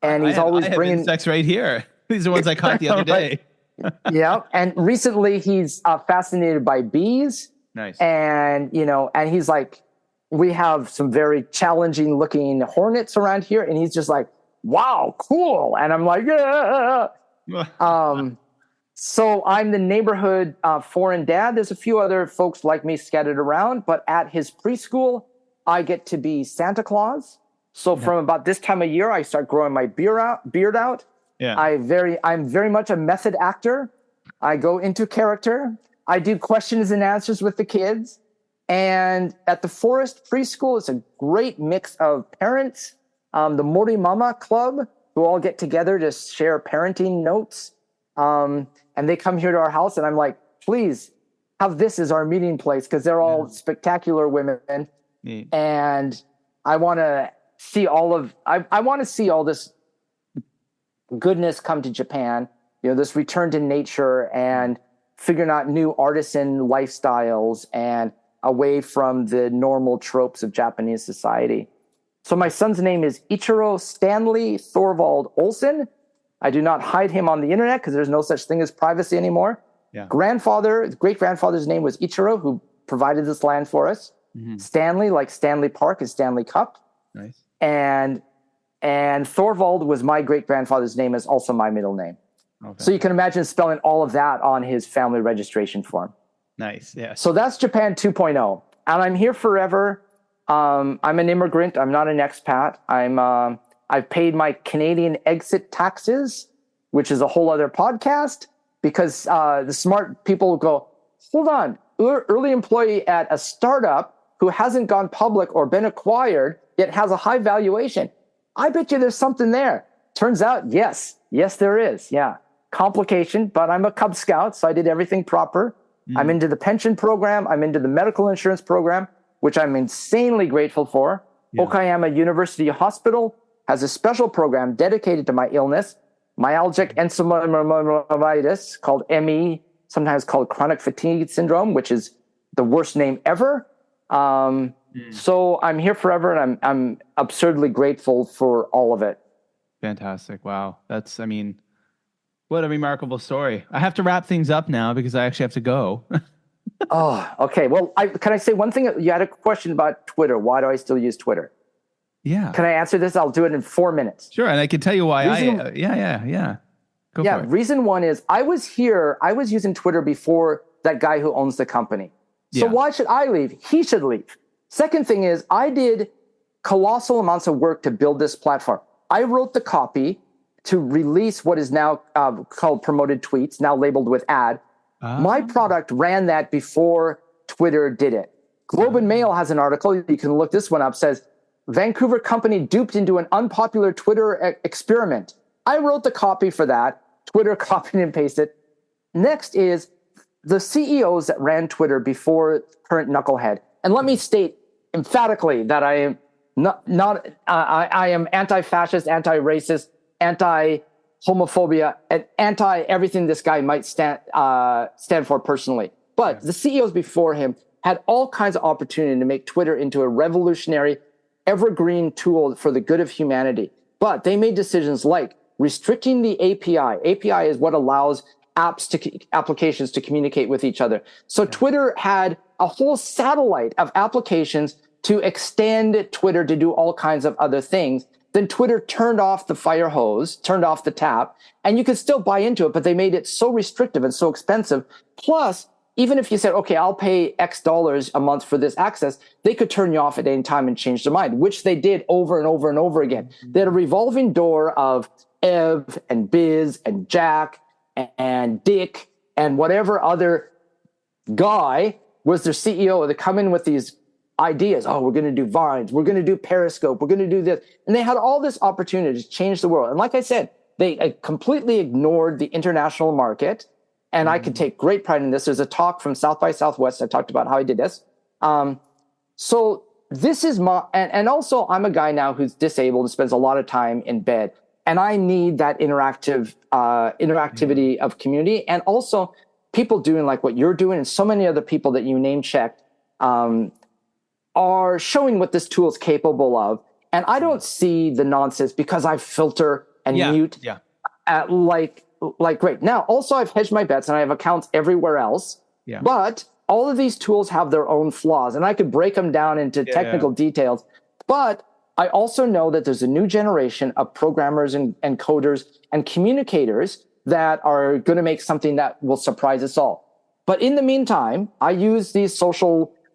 And he's always bringing insects right here. These are ones I caught the other day. Yeah, and recently he's fascinated by bees. Nice. And and he's like, we have some very challenging looking hornets around here, and he's just like, wow, cool. And I'm like, yeah. So I'm the neighborhood foreign dad. There's a few other folks like me scattered around, but at his preschool, I get to be Santa Claus. So from about this time of year, I start growing my beard out. Yeah. I'm very much a method actor. I go into character. I do questions and answers with the kids. And at the Forest Preschool, it's a great mix of parents, the Mori Mama Club, who all get together to share parenting notes. And they come here to our house, and I'm like, please have this as our meeting place, because they're all spectacular women. Neat. And I want to see I want to see all this goodness come to Japan, this return to nature and figuring out new artisan lifestyles and away from the normal tropes of Japanese society. So my son's name is Ichiro Stanley Thorvald Olson. I do not hide him on the internet because there's no such thing as privacy anymore. Yeah. Great-grandfather's name was Ichiro, who provided this land for us. Mm-hmm. Stanley, like Stanley Park, is Stanley Cup. Nice. And Thorvald was my great-grandfather's name, is also my middle name. Okay. So you can imagine spelling all of that on his family registration form. Nice, yeah. So that's Japan 2.0. And I'm here forever. I'm an immigrant. I'm not an expat. I've paid my Canadian exit taxes, which is a whole other podcast, because the smart people go, hold on, early employee at a startup who hasn't gone public or been acquired, yet has a high valuation. I bet you there's something there. turns out, yes, there is. Yeah. Complication, but I'm a Cub Scout, so I did everything proper. I'm into the pension program. I'm into the medical insurance program, which I'm insanely grateful for. Yeah. Okayama University Hospital has a special program dedicated to my illness, myalgic encephalomyelitis, called ME, sometimes called chronic fatigue syndrome, which is the worst name ever. So I'm here forever, and I'm absurdly grateful for all of it. Fantastic. Wow. What a remarkable story. I have to wrap things up now because I actually have to go. Oh, okay. Well, can I say one thing? You had a question about Twitter. Why do I still use Twitter? Yeah. Can I answer this? I'll do it in 4 minutes. Sure. And I can tell you why yeah. Go for it. Reason one is I was using Twitter before that guy who owns the company. So why should I leave? He should leave. Second thing is I did colossal amounts of work to build this platform. I wrote the copy to release what is now called promoted tweets, now labeled with ad. My product ran that before Twitter did it. Globe and Mail has an article, you can look this one up, says, Vancouver company duped into an unpopular Twitter experiment. I wrote the copy for that. Twitter copied and pasted. Next is the CEOs that ran Twitter before current knucklehead. And let me state emphatically that I am I am anti-fascist, anti-racist, anti-homophobia, and anti-everything this guy might stand for personally. But the CEOs before him had all kinds of opportunity to make Twitter into a revolutionary, evergreen tool for the good of humanity. But they made decisions like restricting the API. API is what allows applications to communicate with each other. So Twitter had a whole satellite of applications to extend Twitter to do all kinds of other things. Then Twitter turned off the fire hose, turned off the tap, and you could still buy into it, but they made it so restrictive and so expensive. Plus, even if you said, okay, I'll pay X dollars a month for this access, they could turn you off at any time and change their mind, which they did over and over and over again. They had a revolving door of Ev and Biz and Jack and Dick and whatever other guy was their CEO. They come in with these ideas. Oh, we're going to do Vines. We're going to do Periscope. We're going to do this. And they had all this opportunity to change the world. And like I said, they completely ignored the international market. And I can take great pride in this. There's a talk from South by Southwest. I talked about how I did this. So this is and also I'm a guy now who's disabled and spends a lot of time in bed. And I need that interactivity of community. And also people doing like what you're doing and so many other people that you name checked are showing what this tool is capable of. And I don't see the nonsense because I filter and mute like great. Now, also I've hedged my bets and I have accounts everywhere else. Yeah. But all of these tools have their own flaws and I could break them down into technical details. But I also know that there's a new generation of programmers and coders and communicators that are going to make something that will surprise us all. But in the meantime, I use these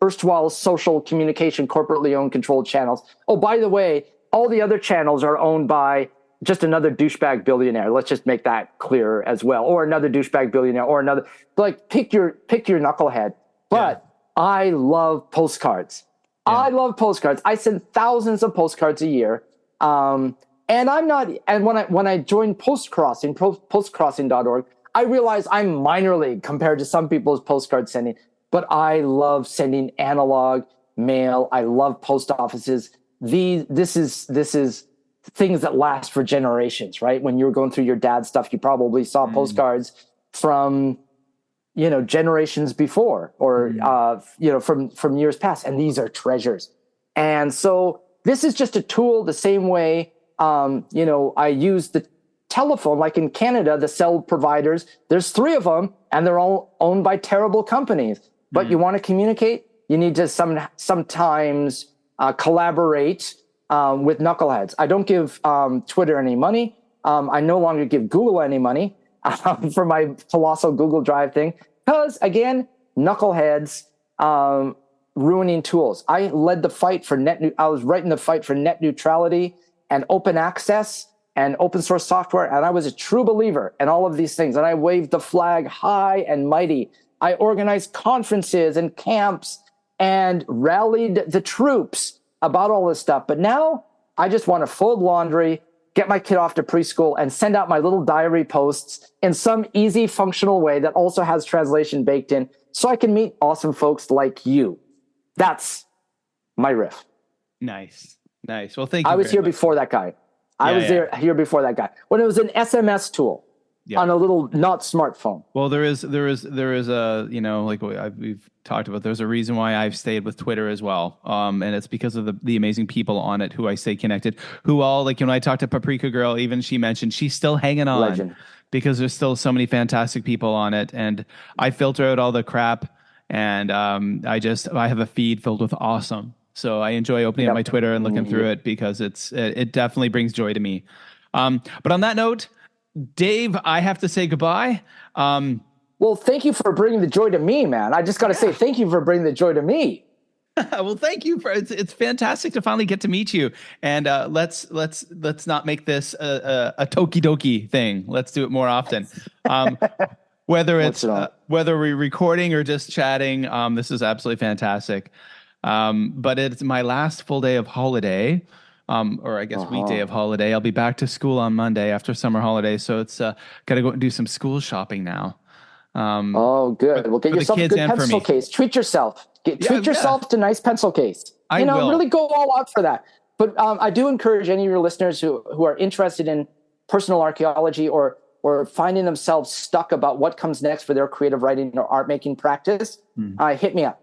erstwhile social communication, corporately owned, controlled channels. Oh, by the way, all the other channels are owned by just another douchebag billionaire. Let's just make that clear as well. Or another douchebag billionaire or another, like pick your knucklehead. But I love postcards. Yeah. I love postcards. I send thousands of postcards a year. And when I joined postcrossing.org, I realized I'm minor league compared to some people's postcard sending, but I love sending analog mail. I love post offices. This is things that last for generations, right? When you were going through your dad's stuff, you probably saw postcards from, generations before or, from years past. And these are treasures. And so this is just a tool the same way, I use the telephone, like in Canada, the cell providers, there's 3 of them and they're all owned by terrible companies. But you want to communicate, you need to sometimes collaborate with knuckleheads. I don't give Twitter any money. I no longer give Google any money for my colossal Google Drive thing. Because, again, knuckleheads ruining tools. I led the fight for I was writing the fight for net neutrality and open access and open source software. And I was a true believer in all of these things. And I waved the flag high and mighty. I organized conferences and camps and rallied the troops about all this stuff. But now I just want to fold laundry, get my kid off to preschool, and send out my little diary posts in some easy, functional way that also has translation baked in so I can meet awesome folks like you. That's my riff. Nice. Well, thank you. I was here before that guy. I was here before that guy when it was an SMS tool on a little not smartphone. Well, there is a, like we've talked about, there's a reason why I've stayed with Twitter as well. And it's because of the amazing people on it who I stay connected, who all, like, when I talked to Paprika Girl, even she mentioned she's still hanging on. Legend. Because there's still so many fantastic people on it. And I filter out all the crap, and I have a feed filled with awesome. So I enjoy opening up my Twitter and looking through it, because it definitely brings joy to me. But on that note, Dave, I have to say goodbye. Well, thank you for bringing the joy to me, man. I just got to say thank you for bringing the joy to me. Well, thank you it's fantastic to finally get to meet you. And let's not make this a tokidoki thing. Let's do it more often. Whether we're recording or just chatting, this is absolutely fantastic. But it's my last full day of holiday, or I guess weekday of holiday. I'll be back to school on Monday after summer holiday. So it's got to go and do some school shopping now. Good. Well, get yourself a good pencil case. Treat yourself. Treat yourself to a nice pencil case. I will. Really go all out for that. But I do encourage any of your listeners who are interested in personal archaeology or finding themselves stuck about what comes next for their creative writing or art making practice, hit me up.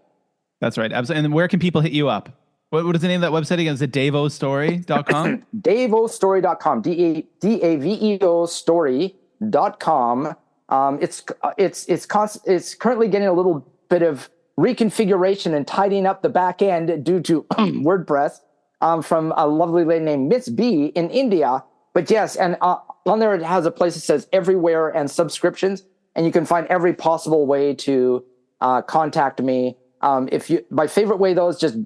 That's right. Absolutely. And where can people hit you up? What is the name of that website again? Is it daveostory.com? daveostory.com. DAVEO story.com. It's currently getting a little bit of reconfiguration and tidying up the back end due to WordPress from a lovely lady named Miss B in India. But yes, and on there it has a place that says everywhere and subscriptions, and you can find every possible way to contact me. My favorite way though is just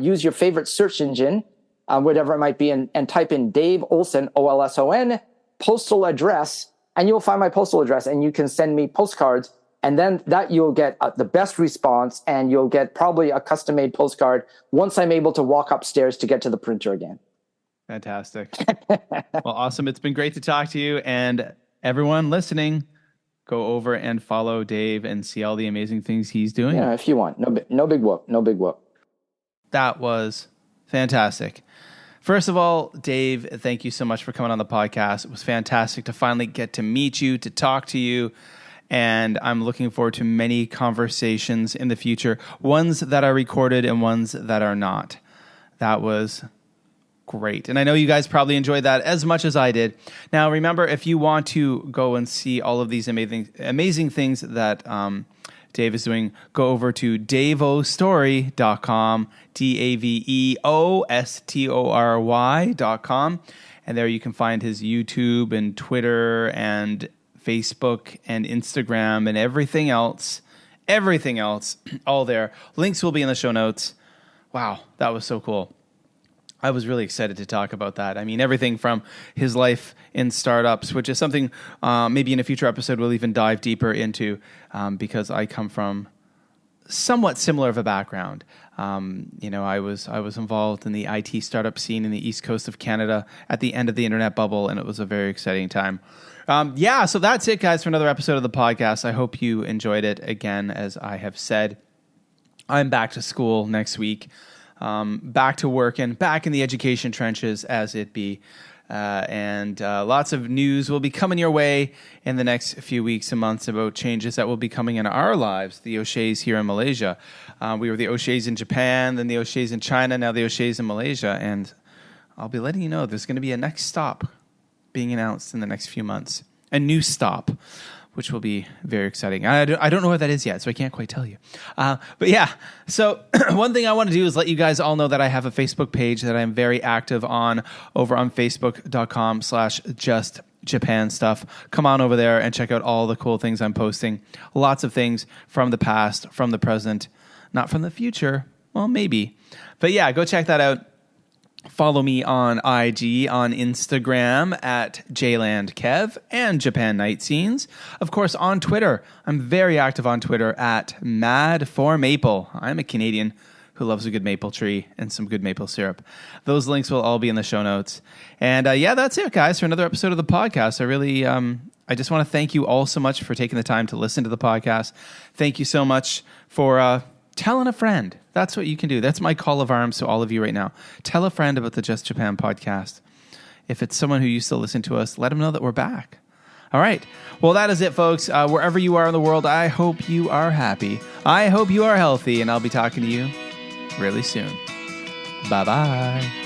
use your favorite search engine, whatever it might be, and type in Dave Olson, Olson, postal address, and you'll find my postal address, and you can send me postcards, and then that you'll get the best response, and you'll get probably a custom-made postcard once I'm able to walk upstairs to get to the printer again. Fantastic. Well, awesome. It's been great to talk to you, and everyone listening, go over and follow Dave and see all the amazing things he's doing. Yeah, if you want. No big whoop. That was fantastic. First of all, Dave, thank you so much for coming on the podcast. It was fantastic to finally get to meet you, to talk to you, and I'm looking forward to many conversations in the future, ones that are recorded and ones that are not. That was great. And I know you guys probably enjoyed that as much as I did. Now, remember, if you want to go and see all of these amazing things that Dave is doing, go over to daveostory.com, DAVEOSTORY.com. And there you can find his YouTube and Twitter and Facebook and Instagram and everything else, all there. Links will be in the show notes. Wow, that was so cool. I was really excited to talk about that. I mean, everything from his life in startups, which is something maybe in a future episode we'll even dive deeper into, because I come from somewhat similar of a background. I was involved in the IT startup scene in the East Coast of Canada at the end of the internet bubble, and it was a very exciting time. So that's it, guys, for another episode of the podcast. I hope you enjoyed it. Again, as I have said, I'm back to school next week. Back to work and back in the education trenches as it be. And lots of news will be coming your way in the next few weeks and months about changes that will be coming in our lives, the O'Shea's here in Malaysia. We were the O'Shea's in Japan, then the O'Shea's in China, now the O'Shea's in Malaysia. And I'll be letting you know there's going to be a next stop being announced in the next few months. A new stop, which will be very exciting. I don't know what that is yet, so I can't quite tell you. But yeah, so one thing I want to do is let you guys all know that I have a Facebook page that I'm very active on over on facebook.com/justjapanstuff. Come on over there and check out all the cool things I'm posting. Lots of things from the past, from the present, not from the future. Well, maybe. But yeah, go check that out. Follow me on IG, on Instagram at JlandKev and Japan Night Scenes. Of course, on Twitter. I'm very active on Twitter at Mad4Maple. I'm a Canadian who loves a good maple tree and some good maple syrup. Those links will all be in the show notes. And that's it, guys, for another episode of the podcast. I really, I just want to thank you all so much for taking the time to listen to the podcast. Thank you so much for telling a friend. That's what you can do. That's my call of arms to all of you right now. Tell a friend about the Just Japan podcast. If it's someone who used to listen to us, let them know that we're back. All right. Well, that is it, folks. Wherever you are in the world, I hope you are happy. I hope you are healthy, and I'll be talking to you really soon. Bye-bye.